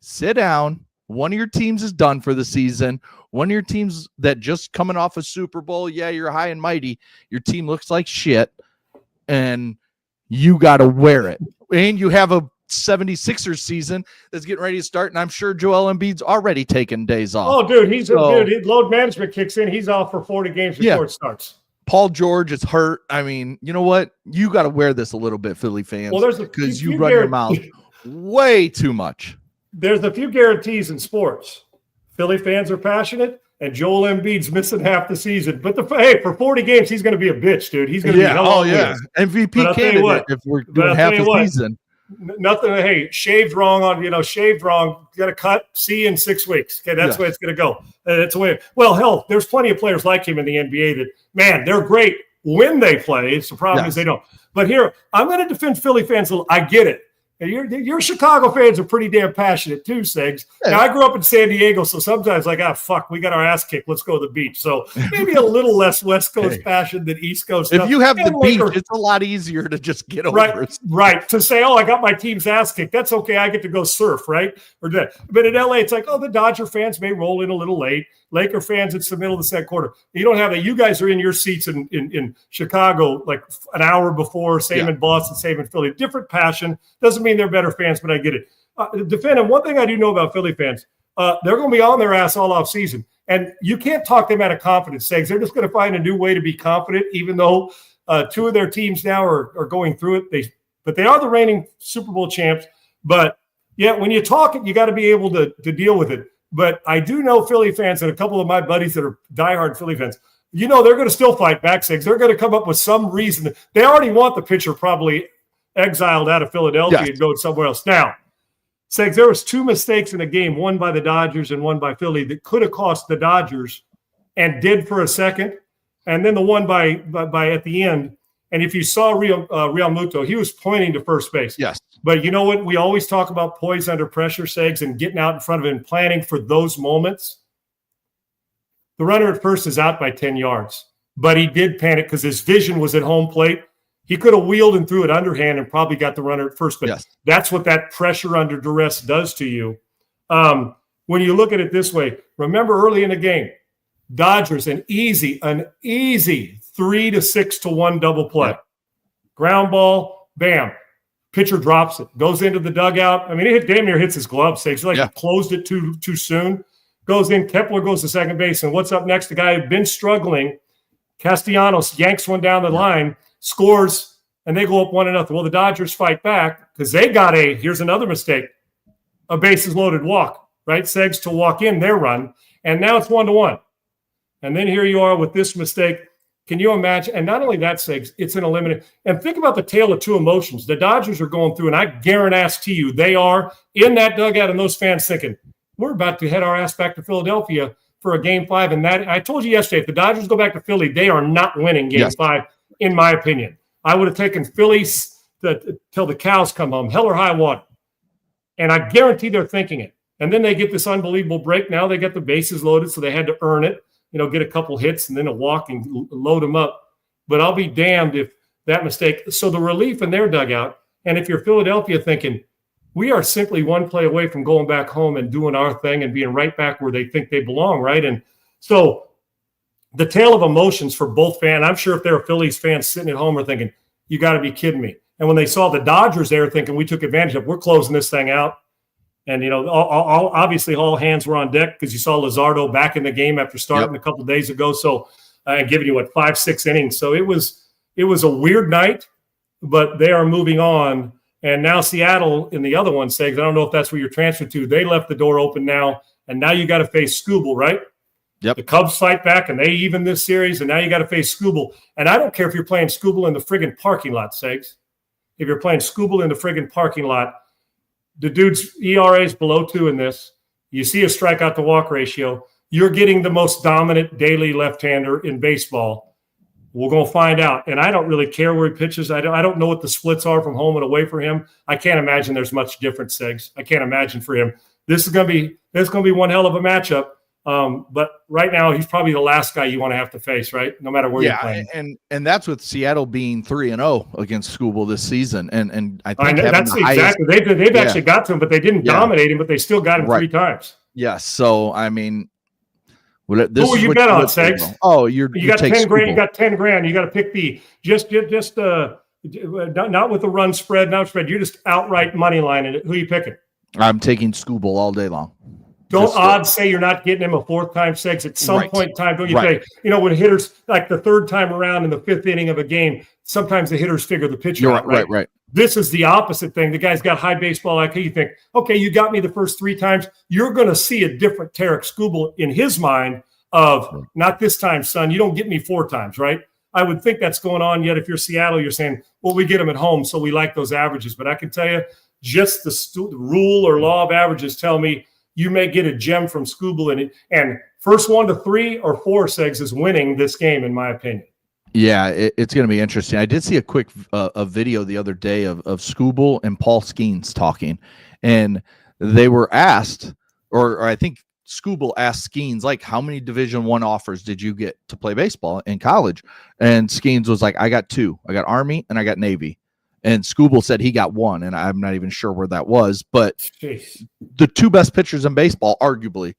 Speaker 2: Sit down. One of your teams is done for the season. One of your teams that just coming off a Super Bowl, yeah, you're high and mighty. Your team looks like shit, and you got to wear it. And you have a 76ers season that's getting ready to start, and I'm sure Joel Embiid's already taken days off.
Speaker 1: Oh, dude, load management kicks in. He's off for 40 games before it starts.
Speaker 2: Paul George is hurt. I mean, you know what? You got to wear this a little bit, Philly fans, because you run your mouth way too much.
Speaker 1: There's a few guarantees in sports. Philly fans are passionate, and Joel Embiid's missing half the season. But for 40 games, he's going to be a bitch, dude. He's going to be
Speaker 2: MVP candidate if we're doing half the season.
Speaker 1: Nothing. Hey, shaved wrong on, shaved wrong. Got a cut. See you in 6 weeks. Okay, that's the way it's going to go. That's the way. Well, hell, there's plenty of players like him in the NBA that, man, they're great when they play. It's the problem is they don't. But here, I'm going to defend Philly fans a little. I get it. And your Chicago fans are pretty damn passionate too, Segs. Yeah. Now, I grew up in San Diego, so sometimes like, fuck, we got our ass kicked. Let's go to the beach. So maybe a little less West Coast passion than East Coast stuff.
Speaker 2: If you have the beach, it's a lot easier to just get over it.
Speaker 1: Right. To say, I got my team's ass kicked. That's okay. I get to go surf, right? But in LA, it's like, the Dodger fans may roll in a little late. Laker fans, it's the middle of the second quarter. You don't have that. You guys are in your seats in Chicago like an hour before, same in Boston, same in Philly. Different passion. Doesn't mean they're better fans, but I get it. Defending, one thing I do know about Philly fans, they're going to be on their ass all off season. And you can't talk them out of confidence, Segs. They're just going to find a new way to be confident, even though two of their teams now are going through it. But they are the reigning Super Bowl champs. But, when you talk it, you got to be able to deal with it. But I do know Philly fans and a couple of my buddies that are diehard Philly fans, they're going to still fight back, Segs. They're going to come up with some reason. They already want the pitcher probably exiled out of Philadelphia and go somewhere else. Now, Segs, there was 2 mistakes in a game, one by the Dodgers and one by Philly, that could have cost the Dodgers and did for a second. And then the one by at the end. And if you saw Real Muto, he was pointing to first base.
Speaker 2: Yes.
Speaker 1: But you know what? We always talk about poise under pressure, Segs, and getting out in front of it and planning for those moments. The runner at first is out by 10 yards. But he did panic because his vision was at home plate. He could have wheeled and threw it underhand and probably got the runner at first. But that's what that pressure under duress does to you. When you look at it this way, remember early in the game, Dodgers, an easy 3-6-1 double play. Ground ball, bam. Pitcher drops it, goes into the dugout. I mean, it damn near hits his glove. He closed it too soon. Goes in, Kepler goes to second base. And what's up next? The guy who'd been struggling, Castellanos, yanks one down the line, scores, and they go up 1-0. Well, the Dodgers fight back because they got here's another mistake, a bases loaded walk, right? Segs to walk in their run. And now it's 1-1. And then here you are with this mistake. Can you imagine? And not only that, Segs, it's an eliminate. And think about the tale of two emotions. The Dodgers are going through, and I guarantee you, they are in that dugout and those fans thinking, we're about to head our ass back to Philadelphia for a Game 5. And that, I told you yesterday, if the Dodgers go back to Philly, they are not winning Game 5, in my opinion. I would have taken Phillies till the cows come home, hell or high water. And I guarantee they're thinking it. And then they get this unbelievable break. Now they get the bases loaded, so they had to earn it. Get a couple hits and then a walk and load them up. But I'll be damned if that mistake. So the relief in their dugout, and if you're Philadelphia thinking, we are simply one play away from going back home and doing our thing and being right back where they think they belong, right? And so the tale of emotions for both fans, I'm sure if there are Phillies fans sitting at home are thinking, you got to be kidding me. And when they saw the Dodgers there thinking, we took advantage of, we're closing this thing out. And, obviously all hands were on deck because you saw Luzardo back in the game after starting a couple of days ago. So giving you 5-6 innings. So it was a weird night, but they are moving on. And now Seattle in the other one says, I don't know if that's where you're transferred to. They left the door open now. And now you got to face Skubal, right? Yep. The Cubs fight back and they even this series. And now you got to face Skubal. And I don't care if you're playing Skubal in the friggin' parking lot, Segs. If you're playing Skubal in the friggin' parking lot, the dude's ERA is below 2 in this. You see a strikeout to walk ratio. You're getting the most dominant daily left-hander in baseball. We're going to find out. And I don't really care where he pitches. I don't know what the splits are from home and away for him. I can't imagine there's much difference, Segs. I can't imagine for him. This is going to be one hell of a matchup. But right now, he's probably the last guy you want to have to face, right? No matter where you're playing.
Speaker 2: And that's with Seattle being 3-0 against Skubal this season. And I think
Speaker 1: that's exactly. They've actually got to him, but they didn't dominate him, but they still got him 3 times.
Speaker 2: Yes. So, I mean,
Speaker 1: who will you bet on, Segs?
Speaker 2: Oh, you
Speaker 1: got 10 grand. You got 10 grand. You got to pick the not with the run spread, not spread. You're just outright money lining it. Who are you picking?
Speaker 2: I'm taking Skubal all day long.
Speaker 1: Don't odds say you're not getting him a 4th time, Segs. At some point in time, don't you say, when hitters, like the 3rd time around in the 5th inning of a game, sometimes the hitters figure the pitcher out, right? Right. This is the opposite thing. The guy's got high baseball IQ. You think, okay, you got me the first 3 times. You're going to see a different Tarek Skubal in his mind of, not this time, son. You don't get me 4 times, right? I would think that's going on. Yet if you're Seattle, you're saying, well, we get them at home, so we like those averages. But I can tell you, just the rule or law of averages tell me you may get a gem from Scooble, and first 1 to 3 or 4 segs is winning this game, in my opinion.
Speaker 2: Yeah, it's going to be interesting. I did see a quick a video the other day of Scooble and Paul Skeens talking, and they were asked, or I think Scooble asked Skeens, like, how many Division I offers did you get to play baseball in college? And Skeens was like, I got 2. I got Army and I got Navy. And Scooble said he got 1, and I'm not even sure where that was. But
Speaker 1: Jeez.
Speaker 2: The 2 best pitchers in baseball, arguably,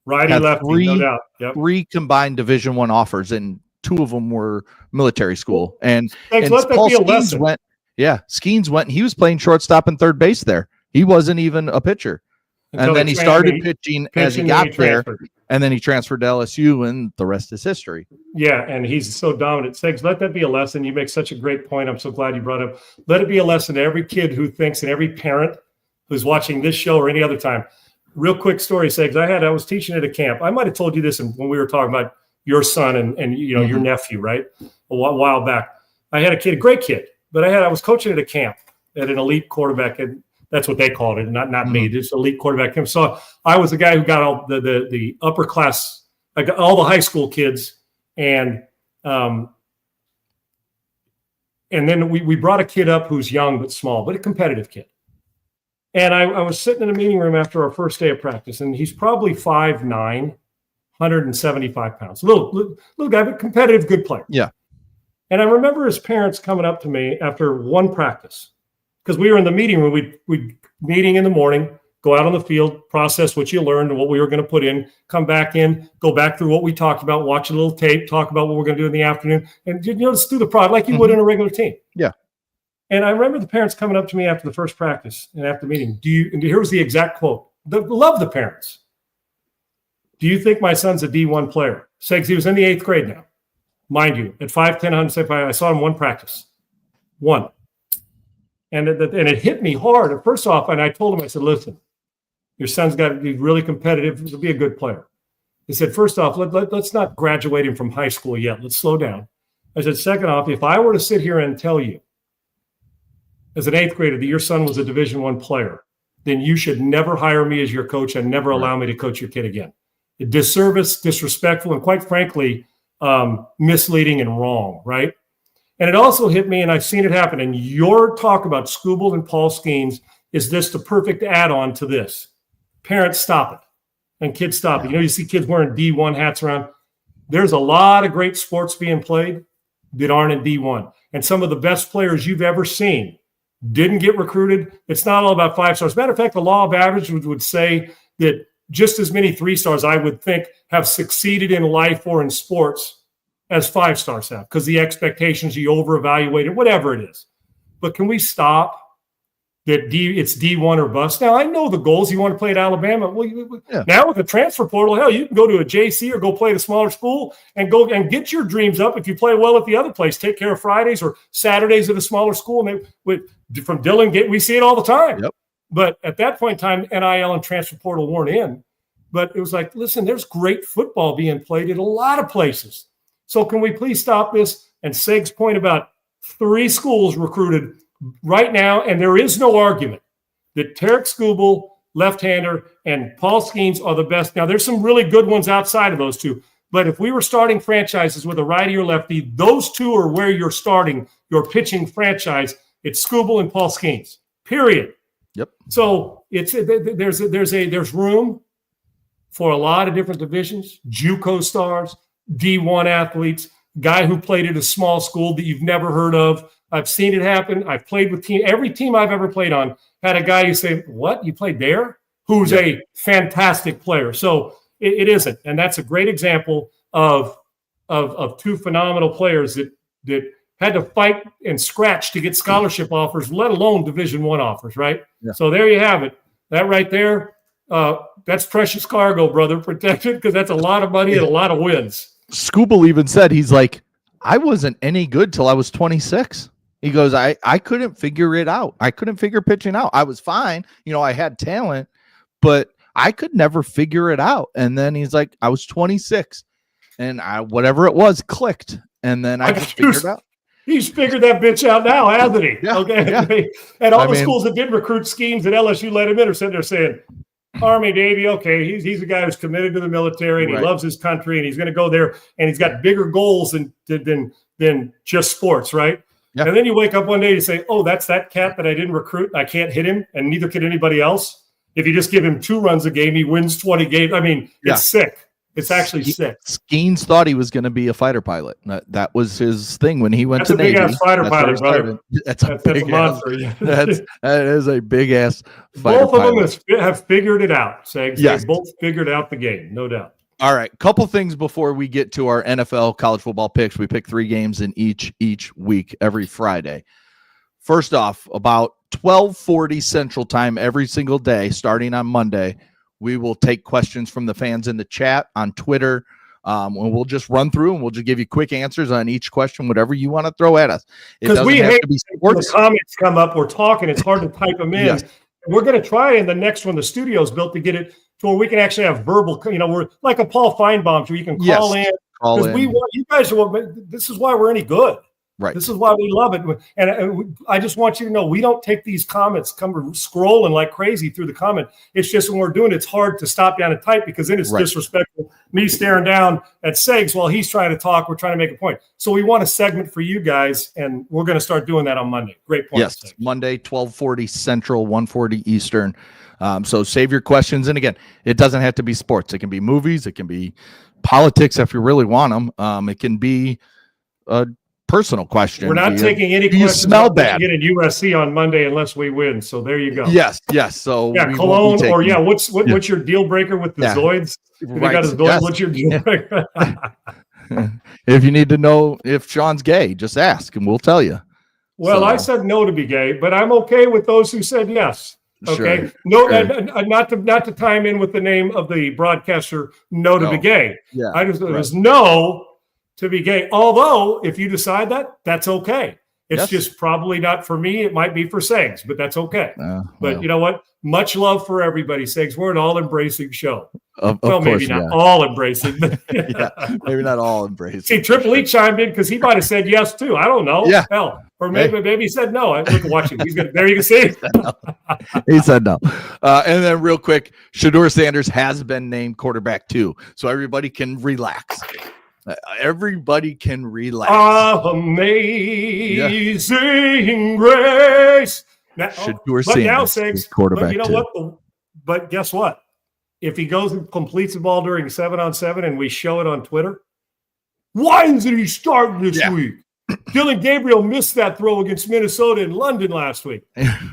Speaker 1: righty lefty, no doubt. Yep.
Speaker 2: 3 combined Division I offers, and 2 of them were military school. And
Speaker 1: let that
Speaker 2: Paul
Speaker 1: be a
Speaker 2: Skeens
Speaker 1: lesson.
Speaker 2: Skeens went, and he was playing shortstop and third base there. He wasn't even a pitcher. And then he started pitching as he got there, and then he transferred to LSU, and the rest is history.
Speaker 1: Yeah, and he's so dominant. Segs, let that be a lesson. You make such a great point. I'm so glad you brought it up. Let it be a lesson to every kid who thinks, and every parent who's watching this show or any other time. Real quick story, Segs. I was teaching at a camp. I might have told you this when we were talking about your son and your nephew, right? A while back. I had a kid, a great kid, but I was coaching at a camp at an elite quarterback, and that's what they called it, not me. It's elite quarterback camp. So I was the guy who got all the upper class, I got all the high school kids, and then we brought a kid up who's young but small, but a competitive kid. And I was sitting in a meeting room after our first day of practice, and he's probably 5'9", 175 pounds. Little guy, but competitive, good player.
Speaker 2: Yeah.
Speaker 1: And I remember his parents coming up to me after one practice, because we were in the meeting room. We'd meeting in the morning, go out on the field, process what you learned and what we were going to put in, come back in, go back through what we talked about, watch a little tape, talk about what we're going to do in the afternoon, and just do the product like you would in a regular team.
Speaker 2: Yeah.
Speaker 1: And I remember the parents coming up to me after the first practice and after the meeting. And here was the exact quote. Love the parents. Do you think my son's a D1 player? Segs, he was in the 8th grade now. Mind you, at 5'10", 175, I saw him one practice. One. And it hit me hard. First off, and I told him, I said, listen, your son's got to be really competitive to be a good player. He said, first off, let's not graduate him from high school yet. Let's slow down. I said, second off, if I were to sit here and tell you as an 8th grader that your son was a Division I player, then you should never hire me as your coach and never allow me to coach your kid again. Disservice, disrespectful, and quite frankly, misleading and wrong, right? And it also hit me, and I've seen it happen. And your talk about Scooble and Paul Skeens is this the perfect add-on to this. Parents, stop it. And kids, stop it. You see kids wearing D1 hats around. There's a lot of great sports being played that aren't in D1. And some of the best players you've ever seen didn't get recruited. It's not all about 5 stars. Matter of fact, the law of averages would say that just as many 3 stars, I would think, have succeeded in life or in sports as 5 stars have, because the expectations, you over-evaluated, whatever it is. But can we stop that it's D1 or bust? Now, I know the goals. You want to play at Alabama. Well, now with the transfer portal, hell, you can go to a JC or go play at a smaller school and go and get your dreams up. If you play well at the other place, take care of Fridays or Saturdays at a smaller school. And from Dylan, we see it all the time.
Speaker 2: Yep.
Speaker 1: But at that point in time, NIL and transfer portal weren't in. But it was like, listen, there's great football being played in a lot of places. So can we please stop this? And Seg's point about 3 schools recruited right now, and there is no argument that Tarek Scooble, left-hander, and Paul Skeens are the best. Now, there's some really good ones outside of those 2. But if we were starting franchises with a righty or lefty, those 2 are where you're starting your pitching franchise. It's Scooble and Paul Skeens, period.
Speaker 2: Yep.
Speaker 1: So there's room for a lot of different divisions, JUCO stars, D1 athletes, guy who played at a small school that you've never heard of. I've seen it happen. I've played with every team I've ever played on had a guy you say, what, you played there? Who's a fantastic player. So it isn't. And that's a great example of 2 phenomenal players that had to fight and scratch to get scholarship offers, let alone Division I offers, right? Yeah. So there you have it. That right there, that's precious cargo, brother. Protect it, because that's a lot of money and a lot of wins.
Speaker 2: Scooble even said, he's like, I wasn't any good till I was 26. He goes, I couldn't figure it out. I couldn't figure pitching out. I was fine. I had talent, but I could never figure it out. And then he's like, I was 26 and whatever it was clicked. and then I just figured out.
Speaker 1: He's figured that bitch out now, hasn't he?
Speaker 2: Yeah,
Speaker 1: Okay.
Speaker 2: yeah.
Speaker 1: And all the schools that did recruit schemes at LSU let him in are sitting there saying, Army Navy, okay, he's a guy who's committed to the military and he loves his country and he's going to go there and he's got bigger goals than just sports, right? Yeah. And then you wake up one day and you say, oh, that's that cat that I didn't recruit. I can't hit him, and neither can anybody else. If you just give him 2 runs a game, he wins 20 games. I mean, it's sick. It's actually sick.
Speaker 2: Skeens thought he was going to be a fighter pilot. That was his thing when he went to Navy.
Speaker 1: That's a big-ass fighter pilot, brother.
Speaker 2: That's a monster. That is a big-ass fighter
Speaker 1: pilot. Both of them have figured it out, Segs. Yes. They both figured out the game, no doubt.
Speaker 2: All right, couple things before we get to our NFL college football picks. We pick 3 games in each week, every Friday. First off, about 12:40 Central Time every single day, starting on Monday, we will take questions from the fans in the chat on Twitter. And we'll just run through and we'll just give you quick answers on each question, whatever you want to throw at us.
Speaker 1: Because we hate when the comments come up, we're talking, it's hard to type them in. Yes. We're going to try in the next one, the studio's built to get it to where we can actually have verbal, we're like a Paul Feinbaum, where you can call in. Because we want, you guys are, this is why we're any good.
Speaker 2: Right.
Speaker 1: This is why we love it. And I just want you to know, we don't take these comments, come scrolling like crazy through the comment. It's just when we're doing it, it's hard to stop down and type because then it's disrespectful. Me staring down at Segs while he's trying to talk, we're trying to make a point. So we want a segment for you guys, and we're going to start doing that on Monday. Great point.
Speaker 2: Yes, Segs. Monday, 12:40 Central, 1:40 Eastern. So save your questions. And again, it doesn't have to be sports. It can be movies. It can be politics if you really want them. It can be a personal question.
Speaker 1: We're not taking any questions.
Speaker 2: You smell bad.
Speaker 1: Get in USC on Monday unless we win. So there you go.
Speaker 2: Yes. So
Speaker 1: Cologne or what's your deal breaker with the Zoids? If you got a Zoid, what's your deal breaker?
Speaker 2: If you need to know if Sean's gay, just ask and we'll tell you.
Speaker 1: Well, I said no to be gay, but I'm okay with those who said yes. Okay. Sure. No, not to time in with the name of the broadcaster. No to be gay. Yeah. I just it was no to be gay. Although, if you decide that, that's okay. It's just probably not for me. It might be for Segs, but that's okay. But you know what? Much love for everybody, Segs. We're an all-embracing show.
Speaker 2: Of course,
Speaker 1: maybe not all embracing. But
Speaker 2: maybe not all embracing.
Speaker 1: See, Triple E chimed in because he might have said yes too. I don't know. Yeah. Hell. Or maybe he said no. I look watching. He's gonna, there you can see.
Speaker 2: He said no. And then real quick, Shedeur Sanders has been named quarterback too. So everybody can relax. Everybody can relax.
Speaker 1: Amazing grace. Now,
Speaker 2: Shedeur Sanders is quarterback.
Speaker 1: But you know what? But guess what? If he goes and completes the ball during 7-on-7 and we show it on Twitter, why isn't he starting this week? Dylan Gabriel missed that throw against Minnesota in London last week.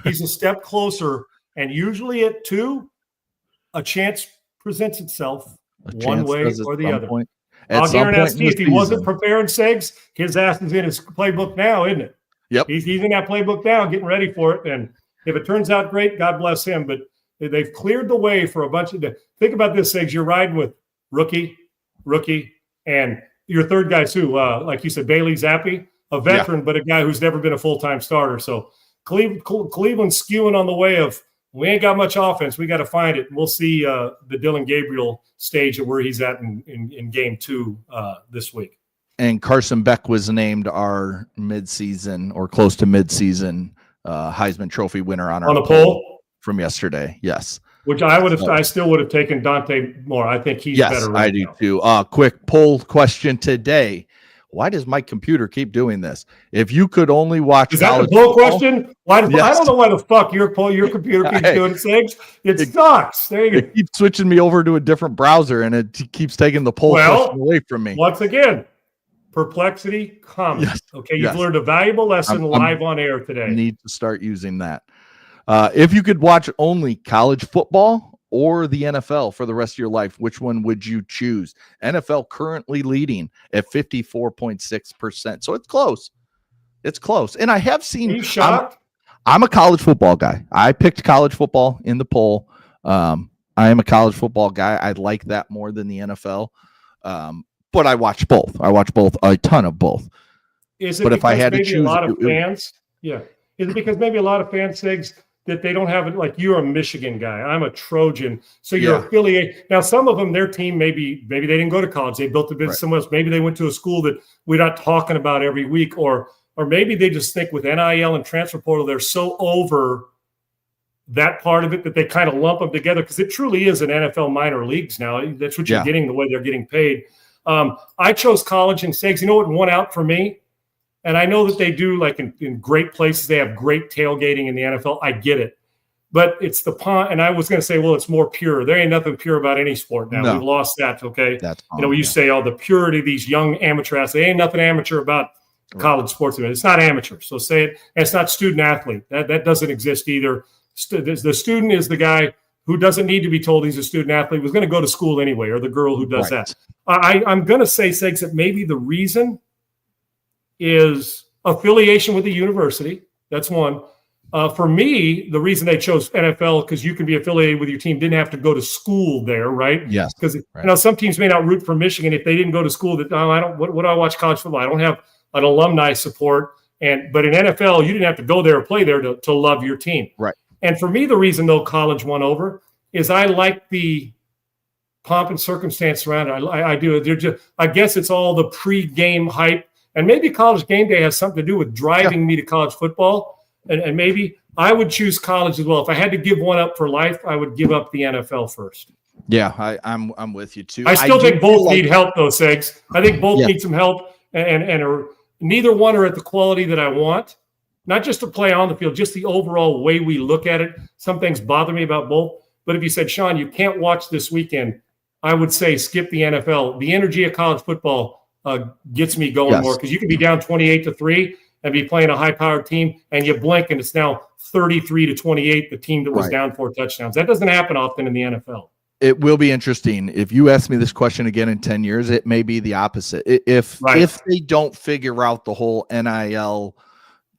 Speaker 1: He's a step closer, and usually at 2, a chance presents itself one way or the other. I'll guarantee if he wasn't preparing Segs, his ass is in his playbook now, isn't it?
Speaker 2: Yep.
Speaker 1: He's in that playbook now, getting ready for it. And if it turns out great, God bless him. But they've cleared the way for a bunch of – think about this, Segs. You're riding with rookie, and your third guy's who? Like you said, Bailey Zappi, a veteran, but a guy who's never been a full-time starter. So Cleveland's skewing on the way of we ain't got much offense. We got to find it. And we'll see the Dylan Gabriel stage of where he's at in game 2 this week.
Speaker 2: And Carson Beck was named our midseason or close to midseason Heisman Trophy winner on
Speaker 1: the poll
Speaker 2: from yesterday. Yes.
Speaker 1: Which I still would have taken Dante Moore. I think he's better.
Speaker 2: Right, I do too. Quick poll question today. Why does my computer keep doing this? If you could only watch
Speaker 1: is that the poll question? I don't know why the fuck your computer keeps doing things. It sucks. There you go.
Speaker 2: It keeps switching me over to a different browser, and it keeps taking the poll question away from me.
Speaker 1: Once again, perplexity common. Yes. Okay, you've learned a valuable lesson live on air today.
Speaker 2: Need to start using that. If you could watch only college football or the NFL for the rest of your life, which one would you choose? NFL currently leading at 54.6%. So it's close. It's close. And I have seen.
Speaker 1: Are you shocked?
Speaker 2: I'm a college football guy. I picked college football in the poll. I am a college football guy. I like that more than the NFL. But I watch both. A ton of both.
Speaker 1: Is it but if I had to choose, a lot of fans? Is it because maybe a lot of fans say that they don't have it. Like, you're a Michigan guy, I'm a Trojan, so you're affiliated. Now, some of them, their team, maybe they didn't go to college, they built a business somewhere else. Maybe they went to a school that we're not talking about every week, or maybe they just think with NIL and transfer portal, they're so over that part of it that they kind of lump them together, because it truly is an NFL minor leagues now. That's what you're getting, the way they're getting paid. I chose college and Segs. You know what won out for me? And I know that they do, like in great places, they have great tailgating in the NFL. I get it. But it's the pond. And I was going to say, well, it's more pure. There ain't nothing pure about any sport now. We've lost that, okay?
Speaker 2: That's
Speaker 1: you say, the purity of these young amateur athletes. There ain't nothing amateur about college sports. It's not amateur. So say it. And it's not student athlete. That doesn't exist either. The student is the guy who doesn't need to be told he's a student athlete, was going to go to school anyway, or the girl who does that. I'm going to say, Segs, that maybe the reason is affiliation with the university. That's one. For me, the reason they chose NFL, because you can be affiliated with your team, didn't have to go to school there, right?
Speaker 2: Yes.
Speaker 1: Because some teams may not root for Michigan if they didn't go to school. That I don't. What do I watch college football? I don't have an alumni support. But in NFL, you didn't have to go there or play there to love your team.
Speaker 2: Right.
Speaker 1: And for me, the reason, though, college won over is I like the pomp and circumstance around it. I do. I guess it's all the pre-game hype. And maybe college game day has something to do with driving me to college football. And maybe I would choose college as well. If I had to give one up for life, I would give up the NFL first.
Speaker 2: Yeah, I'm with you too.
Speaker 1: I still think both need help, though, Segs. I think both need some help, and neither one are at the quality that I want. Not just to play on the field, just the overall way we look at it. Some things bother me about both. But if you said, Sean, you can't watch this weekend, I would say skip the NFL. The energy of college football gets me going more, because you can be down 28-3 and be playing a high-powered team, and you blink and it's now 33-28, the team that was down 4 touchdowns. That doesn't happen often in the NFL.
Speaker 2: It will be interesting. If you ask me this question again in 10 years, it may be the opposite. If they don't figure out the whole NIL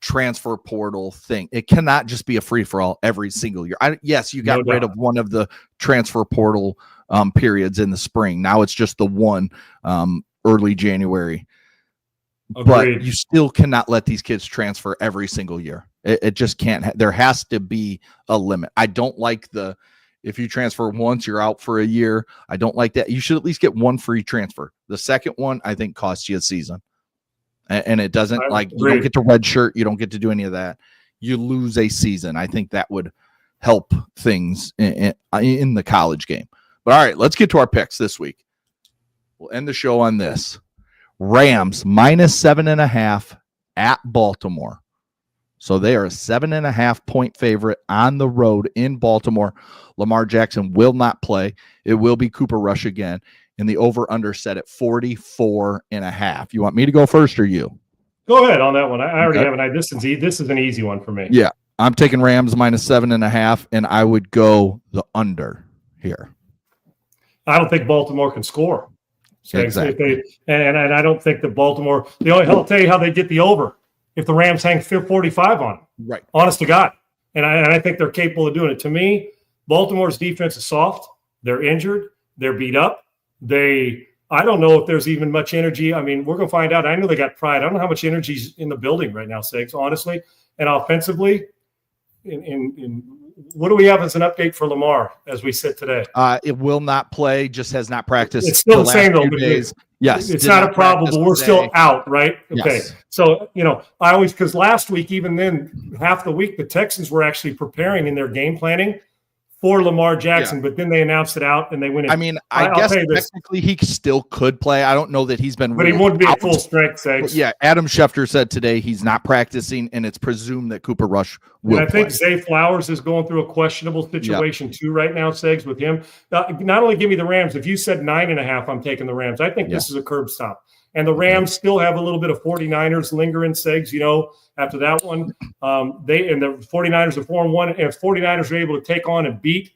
Speaker 2: transfer portal thing, it cannot just be a free-for-all every single year. Yes, you got rid of one of the transfer portal periods in the spring. Now it's just the one early January. Agreed. But you still cannot let these kids transfer every single year. It just can't. There has to be a limit. I don't like if you transfer once, you're out for a year. I don't like that. You should at least get one free transfer. The second one, I think, costs you a season. And it doesn't, you don't get to redshirt. You don't get to do any of that. You lose a season. I think that would help things in the college game. But all right, let's get to our picks this week. We'll end the show on this. Rams -7.5 at Baltimore. So they are a 7.5 point favorite on the road in Baltimore. Lamar Jackson will not play. It will be Cooper Rush again. And the over-under set at 44.5. You want me to go first or you?
Speaker 1: Go ahead on that one. I already have an idea. This is an easy one for me.
Speaker 2: Yeah, I'm taking Rams -7.5, and I would go the under here.
Speaker 1: I don't think Baltimore can score. So
Speaker 2: exactly.
Speaker 1: And I don't think that Baltimore – I'll tell you how they get the over. If the Rams hang 45 on them.
Speaker 2: Right.
Speaker 1: Honest to God. And I think they're capable of doing it. To me, Baltimore's defense is soft. They're injured. They're beat up. I don't know if there's even much energy. I mean, we're going to find out. I know they got pride. I don't know how much energy's in the building right now, Segs, honestly. And offensively, what do we have as an update for Lamar as we sit today?
Speaker 2: It will not play, just has not practiced.
Speaker 1: It's still the same, though.
Speaker 2: Yes.
Speaker 1: It's not a problem, but we're still out, right? Okay.
Speaker 2: Yes.
Speaker 1: So, I always, because last week, even then, half the week, the Texans were actually preparing in their game planning for Lamar Jackson, but then they announced it out and they went in.
Speaker 2: I mean, I guess technically he still could play. I don't know that he's been,
Speaker 1: but he wouldn't be at full strength. Segs.
Speaker 2: Yeah, Adam Schefter said today he's not practicing, and it's presumed that Cooper Rush will. And
Speaker 1: I think Zay Flowers is going through a questionable situation too right now. Segs, with him. Not only give me the Rams. If you said 9.5, I'm taking the Rams. I think this is a curb stop. And the Rams still have a little bit of 49ers lingering, Segs, after that one. The 49ers are 4-1. And if 49ers are able to take on and beat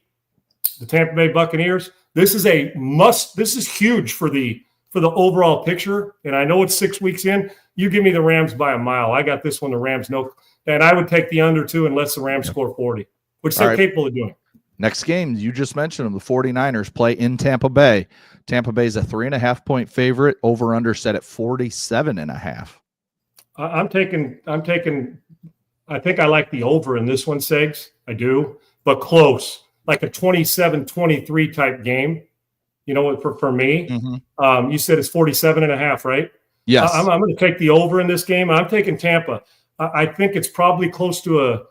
Speaker 1: the Tampa Bay Buccaneers, this is a must. This is huge for the overall picture. And I know it's 6 weeks in. You give me the Rams by a mile. I got this one, the Rams. No, and I would take the under too unless the Rams score 40, which they're capable of doing.
Speaker 2: Next game, you just mentioned them. The 49ers play in Tampa Bay. Tampa Bay is a 3.5 point favorite. Over under set at 47.5.
Speaker 1: I'm taking I think I like the over in this one, Segs. I do, but close, like a 27-23 type game. You know what, for me, you said it's 47.5, right?
Speaker 2: Yes.
Speaker 1: I'm going to take the over in this game. I'm taking Tampa. I think it's probably close to a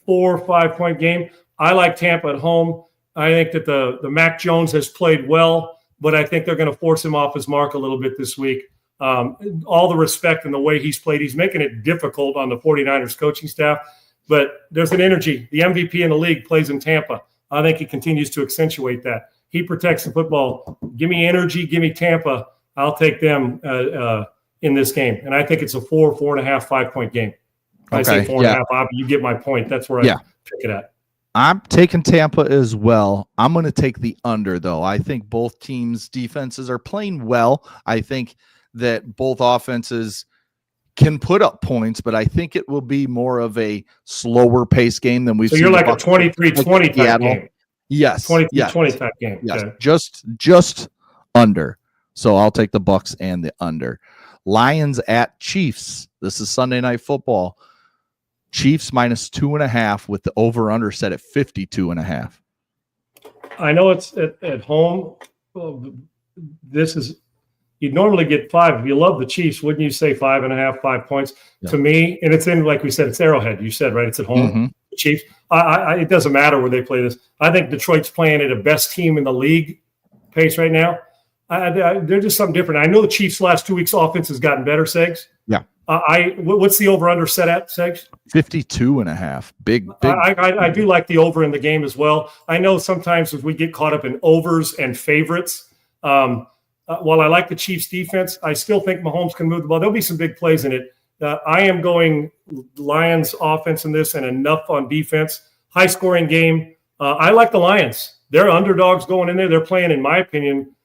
Speaker 1: 4 or 5 point game. I like Tampa at home. I think that the Mac Jones has played well, but I think they're going to force him off his mark a little bit this week. All the respect in the way he's played. He's making it difficult on the 49ers coaching staff, but there's an energy. The MVP in the league plays in Tampa. I think he continues to accentuate that. He protects the football. Give me energy. Give me Tampa. I'll take them in this game. And I think it's a 4.5, 5 point game. I say 4.5. You get my point. That's where I pick it at.
Speaker 2: I'm taking Tampa as well. I'm going to take the under, though. I think both teams' defenses are playing well. I think that both offenses can put up points, but I think it will be more of a slower pace game than we've seen.
Speaker 1: So you're like a 23-20 type game.
Speaker 2: Yes.
Speaker 1: 23-20 type game.
Speaker 2: Yes.
Speaker 1: Okay.
Speaker 2: Just under. So I'll take the Bucks and the under. Lions at Chiefs. This is Sunday Night Football. Chiefs -2.5 with the over-under set at 52.5.
Speaker 1: I know it's at home. Well, you'd normally get 5. If you love the Chiefs, wouldn't you say 5.5, 5 points? Yeah. To me, and it's in, like we said, it's Arrowhead. You said, right? It's at home. The Chiefs. It doesn't matter where they play this. I think Detroit's playing at a best team in the league pace right now. They're just something different. I know the Chiefs' last 2 weeks' offense has gotten better, Segs.
Speaker 2: Yeah.
Speaker 1: What's the over-under set at, Segs?
Speaker 2: 52.5. Big.
Speaker 1: I do like the over in the game as well. I know sometimes if we get caught up in overs and favorites, while I like the Chiefs' defense, I still think Mahomes can move the ball. There'll be some big plays in it. I am going Lions offense in this and enough on defense. High-scoring game. I like the Lions. They're underdogs going in there. They're playing, in my opinion,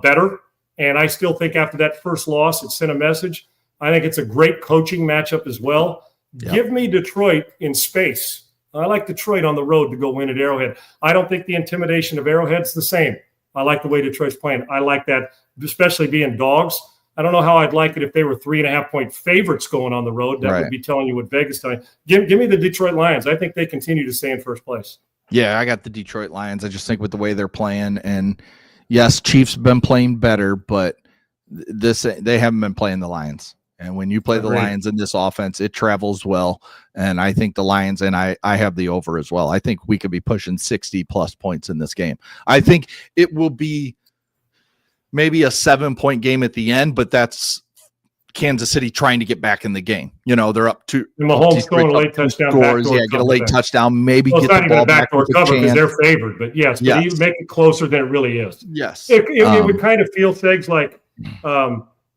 Speaker 1: better. And I still think after that first loss, it sent a message. I think it's a great coaching matchup as well. Yep. Give me Detroit in space. I like Detroit on the road to go win at Arrowhead. I don't think the intimidation of Arrowhead's the same. I like the way Detroit's playing. I like that, especially being dogs. I don't know how I'd like it if they were 3.5 point favorites going on the road. That would be telling you what Vegas telling you. Give me the Detroit Lions. I think they continue to stay in first place.
Speaker 2: Yeah, I got the Detroit Lions. I just think with the way they're playing, and yes, Chiefs have been playing better, but they haven't been playing the Lions. And when you play the Lions in this offense, it travels well. And I think the Lions, and I have the over as well. I think we could be pushing 60-plus points in this game. I think it will be maybe a 7-point game at the end, but that's Kansas City trying to get back in the game. You know, they're up to
Speaker 1: Mahomes going a late touchdown.
Speaker 2: Scores, get a late touchdown, maybe get the ball back.
Speaker 1: Backdoor cover because they're favored, but yes, but you make it closer than it really is.
Speaker 2: Yes.
Speaker 1: It would kind of feel things like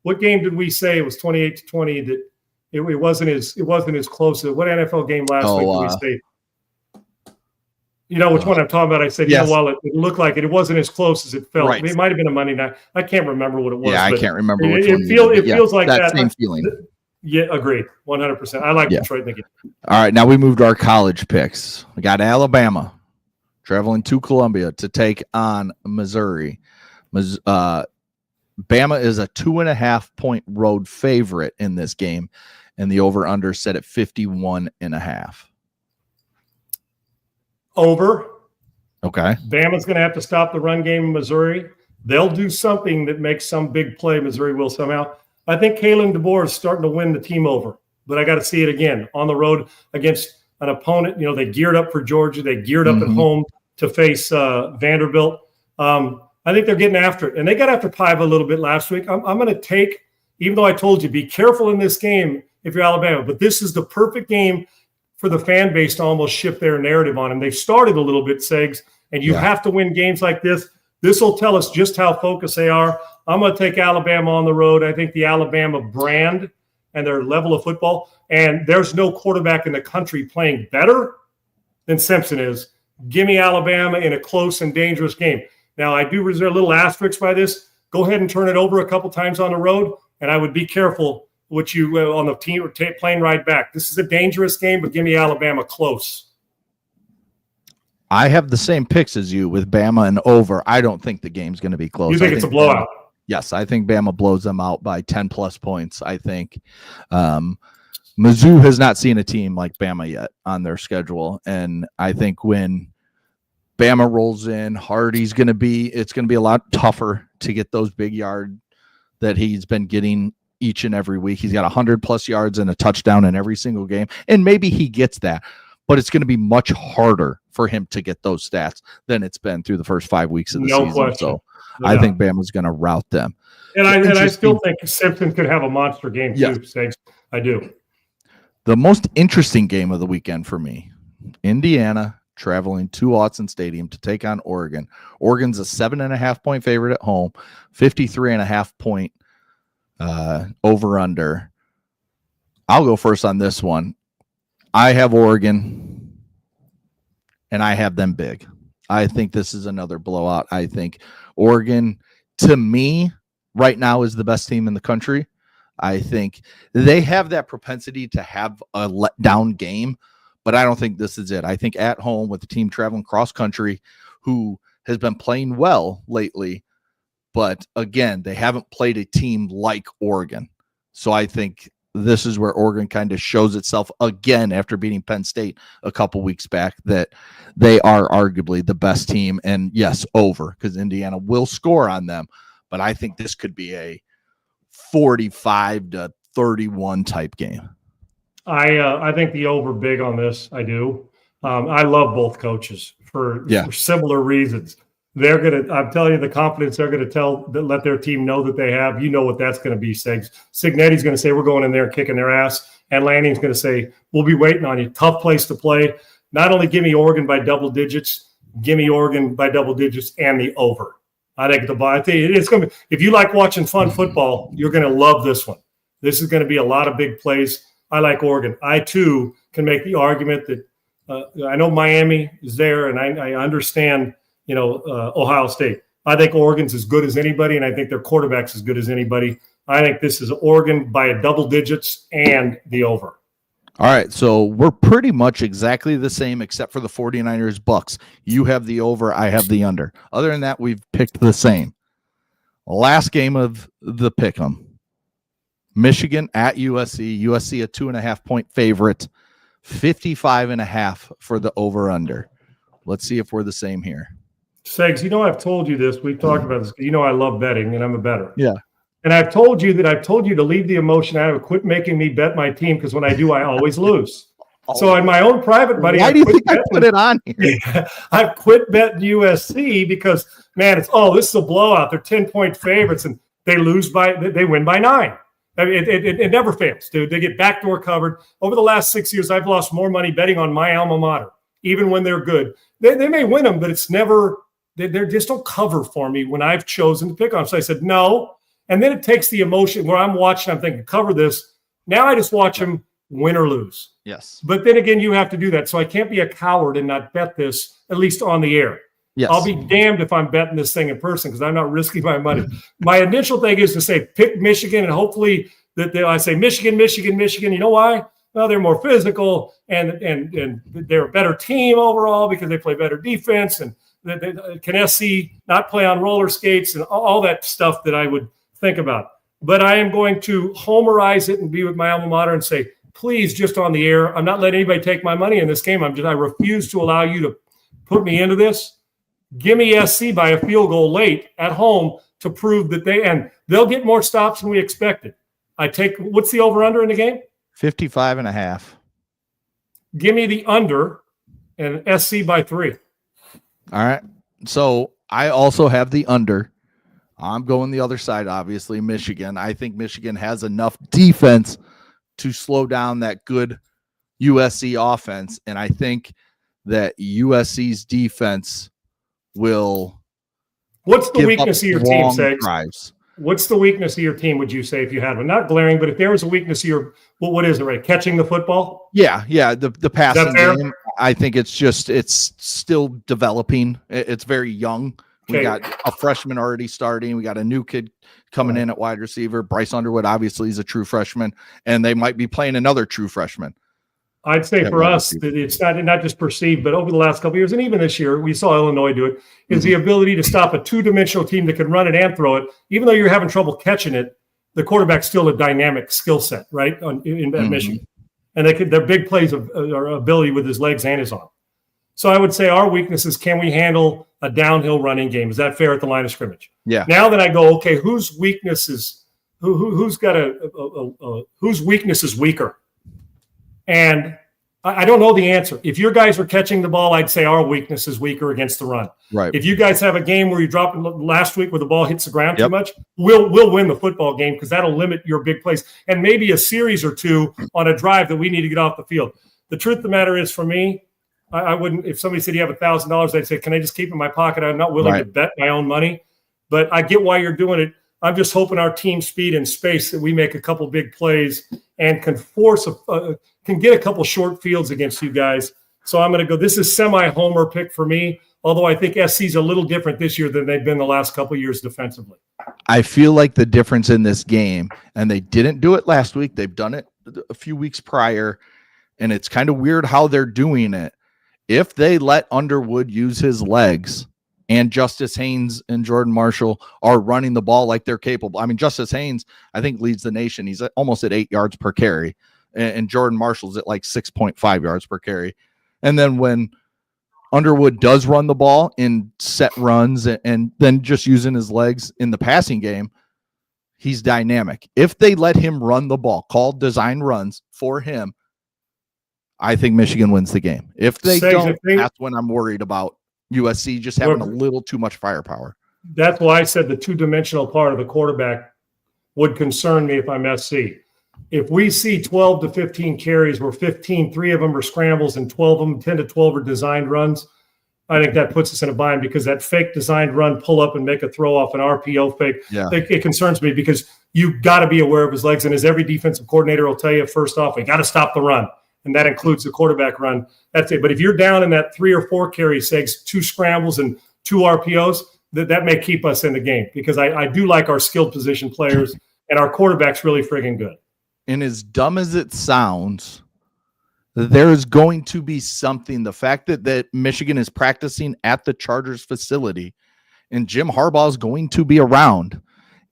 Speaker 1: what game did we say it was 28-20 that it wasn't as close? What NFL game last week did we say? You know which one I'm talking about? I said, while it looked like it wasn't as close as it felt. Right. It might have been a Monday night. I can't remember what it was.
Speaker 2: Yeah, I can't remember which
Speaker 1: one. It feels like that.
Speaker 2: Same feeling.
Speaker 1: Yeah, agreed. 100%. I like Detroit in the game.
Speaker 2: All right, now we moved to our college picks. We got Alabama traveling to Columbia to take on Missouri. Bama is a 2.5 point road favorite in this game, and the over-under set at 51.5.
Speaker 1: Over.
Speaker 2: Okay.
Speaker 1: Bama's going to have to stop the run game in Missouri. They'll do something that makes some big play. Missouri will somehow. I think Kalen DeBoer is starting to win the team over, but I got to see it again on the road against an opponent. You know, they geared up for Georgia. They geared up at home to face Vanderbilt. I think they're getting after it. And they got after Paiva a little bit last week. I'm going to take, even though I told you, be careful in this game if you're Alabama, but this is the perfect game for the fan base to almost shift their narrative on him. They've started a little bit, Segs, and you have to win games like this. This will tell us just how focused they are. I'm going to take Alabama on the road. I think the Alabama brand and their level of football, and there's no quarterback in the country playing better than Simpson is. Give me Alabama in a close and dangerous game. Now, I do reserve a little asterisk by this. Go ahead and turn it over a couple times on the road, and I would be careful what you on the team or plane ride back. This is a dangerous game, but give me Alabama close.
Speaker 2: I have the same picks as you with Bama and over. I don't think the game's going to be close.
Speaker 1: You think it's a blowout?
Speaker 2: Yes, I think Bama blows them out by 10-plus points, I think. Mizzou has not seen a team like Bama yet on their schedule. And I think when Bama rolls in, it's going to be a lot tougher to get those big yards that he's been getting each and every week. He's got 100+ yards and a touchdown in every single game. And maybe he gets that, but it's going to be much harder for him to get those stats than it's been through the first 5 weeks of the season.
Speaker 1: Question.
Speaker 2: So I think Bama's going to rout them.
Speaker 1: And I still think Simpson could have a monster game too. Thanks. I do.
Speaker 2: The most interesting game of the weekend for me, Indiana traveling to Autzen Stadium to take on Oregon. Oregon's a 7.5-point favorite at home, 53.5-point over under. I'll go first on this one. I have Oregon, and I have them big. I think this is another blowout. I think Oregon, to me, right now is the best team in the country. I think they have that propensity to have a letdown game, but I don't think this is it. I think at home with the team traveling cross country who has been playing well lately, but again, they haven't played a team like Oregon. So I think this is where Oregon kind of shows itself again after beating Penn State a couple weeks back that they are arguably the best team. And yes, over, because Indiana will score on them. But I think this could be a 45-31 type game.
Speaker 1: I think the over big on this. I do. I love both coaches for similar reasons. They're going to, I'm telling you, the confidence they're going to let their team know that they have. You know what that's going to be, Segs. Signetti's going to say, we're going in there and kicking their ass. And Lanning's going to say, we'll be waiting on you. Tough place to play. Not only give me Oregon by double digits, give me Oregon by double digits and the over. I think it's going to be, if you like watching fun football, you're going to love this one. This is going to be a lot of big plays. I like Oregon. I, too, can make the argument that I know Miami is there, and I understand, Ohio State. I think Oregon's as good as anybody, and I think their quarterback's as good as anybody. I think this is Oregon by a double digits and the over.
Speaker 2: All right, so we're pretty much exactly the same except for the 49ers Bucks. You have the over, I have the under. Other than that, we've picked the same. Last game of the pick'em. Michigan at USC. USC a 2.5-point favorite. 55.5 for the over under. Let's see if we're the same here.
Speaker 1: Segs, I've told you this. We've talked about this. I love betting, and I'm a bettor.
Speaker 2: Yeah.
Speaker 1: And I've told you to leave the emotion out of it. Quit making me bet my team, because when I do, I always lose. So in my own private money,
Speaker 2: why do you think I put it on here?
Speaker 1: I've quit betting USC because, man, this is a blowout. They're 10-point favorites, and they win by 9. I mean, it never fails, dude. They get backdoor covered. Over the last 6 years, I've lost more money betting on my alma mater, even when they're good. They may win them, but it's never – they just don't cover for me when I've chosen to pick on them. So I said, no. And then it takes the emotion where I'm watching, I'm thinking, cover this. Now I just watch them win or lose.
Speaker 2: Yes.
Speaker 1: But then again, you have to do that. So I can't be a coward and not bet this, at least on the air.
Speaker 2: Yes.
Speaker 1: I'll be damned if I'm betting this thing in person, because I'm not risking my money. My initial thing is to say, pick Michigan, and hopefully I say Michigan. You know why? Well, they're more physical, and they're a better team overall because they play better defense, and can SC not play on roller skates, and all that stuff that I would think about. But I am going to homerize it and be with my alma mater and say, please, just on the air, I'm not letting anybody take my money in this game. I refuse to allow you to put me into this. Give me SC by a field goal late at home to prove that they'll get more stops than we expected. What's the over-under in the game?
Speaker 2: 55.5.
Speaker 1: Give me the under and SC by 3.
Speaker 2: All right. So I also have the under. I'm going the other side, obviously, Michigan. I think Michigan has enough defense to slow down that good USC offense. And I think that USC's defense will.
Speaker 1: What's the weakness of your team, Segs?
Speaker 2: Drives.
Speaker 1: What's the weakness of your team, would you say, if you had one? Not glaring, but if there was a weakness of your, what is it, right? Catching the football?
Speaker 2: Yeah. The passing game. I think it's still developing. It's very young. We got a freshman already starting. We got a new kid coming in at wide receiver. Bryce Underwood, obviously, is a true freshman, and they might be playing another true freshman.
Speaker 1: I'd say for us, that it's not just perceived, but over the last couple of years, and even this year, we saw Illinois do it, is the ability to stop a two-dimensional team that can run it and throw it. Even though you're having trouble catching it, the quarterback's still a dynamic skill set, right, in Michigan. and their big plays are ability with his legs and his arm. So I would say our weakness is, can we handle a downhill running game? Is that fair at the line of scrimmage?
Speaker 2: Yeah.
Speaker 1: Now that I go, okay, whose weakness is who's weakness is weaker? And I don't know the answer. If your guys are catching the ball, I'd say our weakness is weaker against the run.
Speaker 2: Right.
Speaker 1: If you guys have a game where you dropped last week where the ball hits the ground too much, we'll win the football game because that'll limit your big plays and maybe a series or two on a drive that we need to get off the field. The truth of the matter is, for me, I wouldn't. If somebody said you have $1,000, I'd say, can I just keep it in my pocket? I'm not willing to bet my own money, but I get why you're doing it. I'm just hoping our team speed and space that we make a couple big plays and can force can get a couple short fields against you guys. So I'm going to go. This is semi-homer pick for me, although I think SC's a little different this year than they've been the last couple of years defensively.
Speaker 2: I feel like the difference in this game, and they didn't do it last week. They've done it a few weeks prior, and it's kind of weird how they're doing it. If they let Underwood use his legs and Justice Haynes and Jordan Marshall are running the ball like they're capable. I mean, Justice Haynes, I think, leads the nation. He's almost at 8 yards per carry. And Jordan Marshall's at like 6.5 yards per carry. And then when Underwood does run the ball in set runs and then just using his legs in the passing game, he's dynamic. If they let him run the ball, called design runs for him, I think Michigan wins the game. If they don't, that's when I'm worried about USC just having a little too much firepower.
Speaker 1: That's why I said the two-dimensional part of the quarterback would concern me if I'm SC. If we see 12 to 15 carries where 3 of them are scrambles and 12 of them, 10 to 12 are designed runs, I think that puts us in a bind because that fake designed run, pull up and make a throw off an RPO fake, it concerns me because you've got to be aware of his legs. And as every defensive coordinator will tell you, first off, we got to stop the run. And that includes the quarterback run. That's it. But if you're down in that 3 or 4 carry segs, 2 scrambles and 2 RPOs, that may keep us in the game because I do like our skilled position players and our quarterback's really friggin' good.
Speaker 2: And as dumb as it sounds, there is going to be something. The fact that Michigan is practicing at the Chargers facility and Jim Harbaugh is going to be around,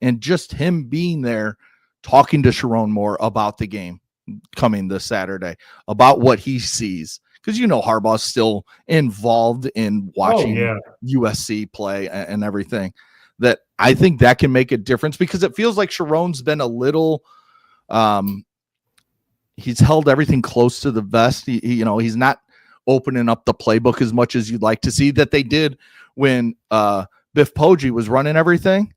Speaker 2: and just him being there talking to Sharon Moore about the game coming this Saturday, about what he sees. Because Harbaugh's still involved in watching USC play and everything. That I think that can make a difference because it feels like Sharon's been a little he's held everything close to the vest. He's not opening up the playbook as much as you'd like to see that they did when Biff Poggi was running everything.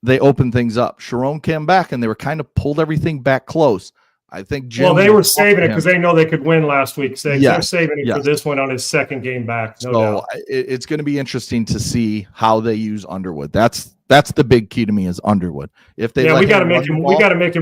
Speaker 2: They opened things up. Sharon came back and they were kind of pulled everything back close. I think Jim
Speaker 1: they were saving it because they know they could win last week. So they're saving it for this one on his second game back. No doubt.
Speaker 2: It's going to be interesting to see how they use Underwood. That's the big key to me is Underwood. If they
Speaker 1: we got to make him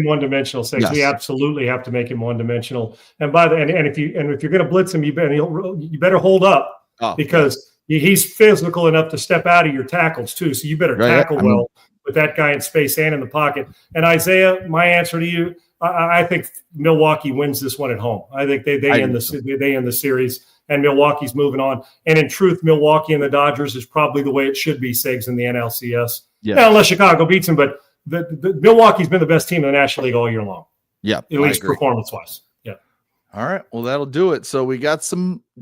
Speaker 1: one dimensional. We absolutely have to make him one dimensional. And if you're going to blitz him, you better hold up because he's physical enough to step out of your tackles too. So you better tackle well with that guy in space and in the pocket. And Isaiah, my answer to you. I think Milwaukee wins this one at home. I think they end the series, and Milwaukee's moving on. And in truth, Milwaukee and the Dodgers is probably the way it should be, Segs, in the NLCS. Yeah. Now, unless Chicago beats them, but the Milwaukee's been the best team in the National League all year long.
Speaker 2: Yeah,
Speaker 1: at least performance-wise. Yeah.
Speaker 2: All right, well, that'll do it. So we got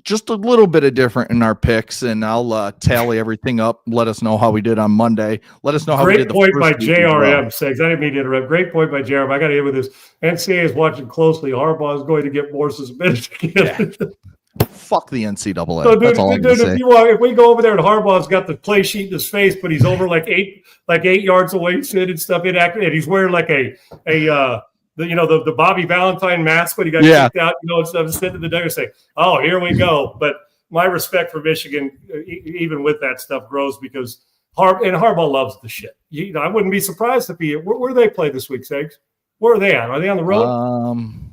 Speaker 2: just a little bit of different in our picks, and I'll tally everything up. Let us know how we did on Monday. Let us know how we did.
Speaker 1: Great point by JRM, Segs. I didn't mean to interrupt. Great point by JRM. I got to end with this. NCAA is watching closely. Harbaugh is going to get more suspended.
Speaker 2: Fuck the NCAA.
Speaker 1: So,
Speaker 2: that's all I'm gonna say.
Speaker 1: If we go over there and Harbaugh's got the play sheet in his face, but he's over like eight yards away, sitting and stuff, and he's wearing like the Bobby Valentine mask when he got kicked out, and stuff, sitting in the dugout saying, "Oh, here we go." But my respect for Michigan, even with that stuff, grows because Harbaugh loves the shit. I wouldn't be surprised if where do they play this week, Segs? Where are they at? Are they on the road?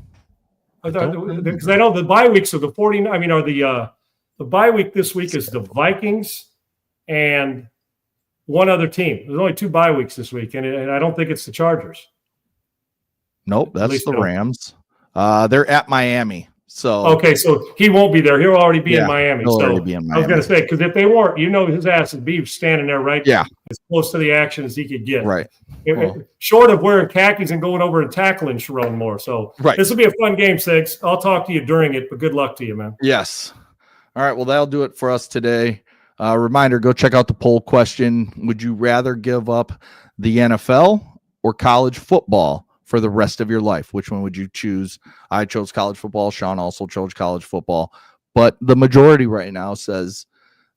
Speaker 1: Because I know the bye weeks are the 49. The bye week this week is the Vikings and one other team. There's only 2 bye weeks this week, and I don't think it's the Chargers.
Speaker 2: Nope, that's the Rams. They're at Miami. So
Speaker 1: okay, so he won't be there. He'll already be in Miami.
Speaker 2: He'll
Speaker 1: So
Speaker 2: already be in Miami.
Speaker 1: I was going to say, because if they weren't, his ass would be standing there, right?
Speaker 2: Yeah.
Speaker 1: As close to the action as he could get.
Speaker 2: Right.
Speaker 1: Short of wearing khakis and going over and tackling Sharon Moore. So this will be a fun game, Sigs. I'll talk to you during it, but good luck to you, man.
Speaker 2: Yes. All right. Well, that'll do it for us today. Reminder, go check out the poll question. Would you rather give up the NFL or college football for the rest of your life? Which one would you choose? I chose college football. Sean also chose college football. But the majority right now says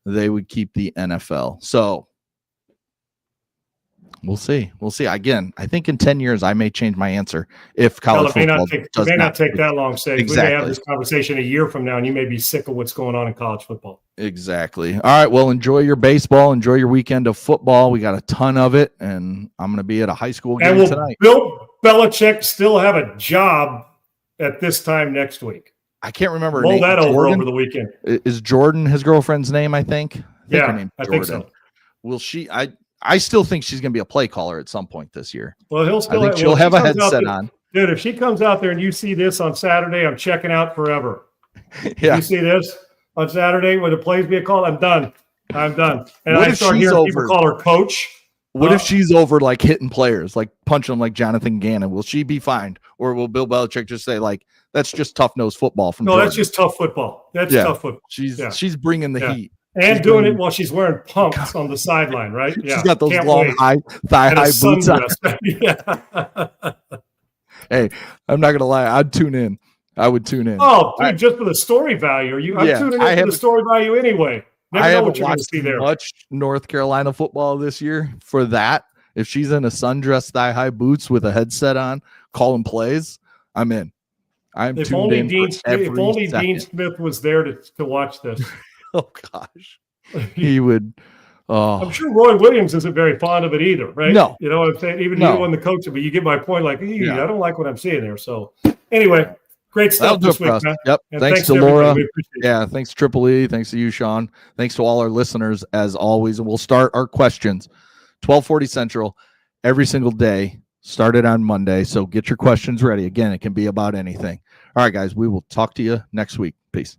Speaker 2: they would keep the NFL. So we'll see. We'll see. Again, I think in 10 years, I may change my answer if college football does
Speaker 1: not take that long, Sig.
Speaker 2: Exactly.
Speaker 1: We may have this conversation a year from now, and you may be sick of what's going on in college football.
Speaker 2: Exactly. All right. Well, enjoy your baseball. Enjoy your weekend of football. We got a ton of it, and I'm going to be at a high school game tonight.
Speaker 1: Bill Belichick still have a job at this time next week?
Speaker 2: I can't remember.
Speaker 1: Roll that over the weekend.
Speaker 2: Is Jordan his girlfriend's name? I think
Speaker 1: I think so.
Speaker 2: Will she? I still think she's going to be a play caller at some point this year.
Speaker 1: Well,
Speaker 2: she'll have a headset on.
Speaker 1: Dude, if she comes out there and you see this on Saturday, I'm checking out forever.
Speaker 2: Yeah.
Speaker 1: You see this on Saturday when the plays be a call, I'm done. And
Speaker 2: what
Speaker 1: I start hearing people call her coach.
Speaker 2: What if she's over like hitting players, like punching them like Jonathan Gannon? Will she be fined? Or will Bill Belichick just say, like, that's just tough-nosed football from Jordan?
Speaker 1: That's just tough football. That's tough football.
Speaker 2: She's bringing the heat.
Speaker 1: And doing it while she's wearing pumps on the sideline, right? Yeah.
Speaker 2: She's got those long thigh-high boots on. Hey, I'm not going to lie. I'd tune in. I would tune in.
Speaker 1: Oh, dude, just for the story value. I'm tuning in for the story value anyway.
Speaker 2: I haven't watched much North Carolina football this year for that. If she's in a sundress thigh-high boots with a headset on, calling plays, I'm in. I'm tuned in
Speaker 1: if only Dean Smith was there to watch this.
Speaker 2: Oh, gosh. He would. Oh.
Speaker 1: I'm sure Roy Williams isn't very fond of it either, right?
Speaker 2: No.
Speaker 1: You know what I'm saying? Even you won the coach, but you get my point. Like, I don't like what I'm seeing there. So, anyway. Great stuff this week, man.
Speaker 2: Yep. Thanks to Laura. Yeah. Thanks, Triple E. Thanks to you, Sean. Thanks to all our listeners, as always. And we'll start our questions 12:40 Central every single day. Started on Monday. So get your questions ready. Again, it can be about anything. All right, guys. We will talk to you next week. Peace.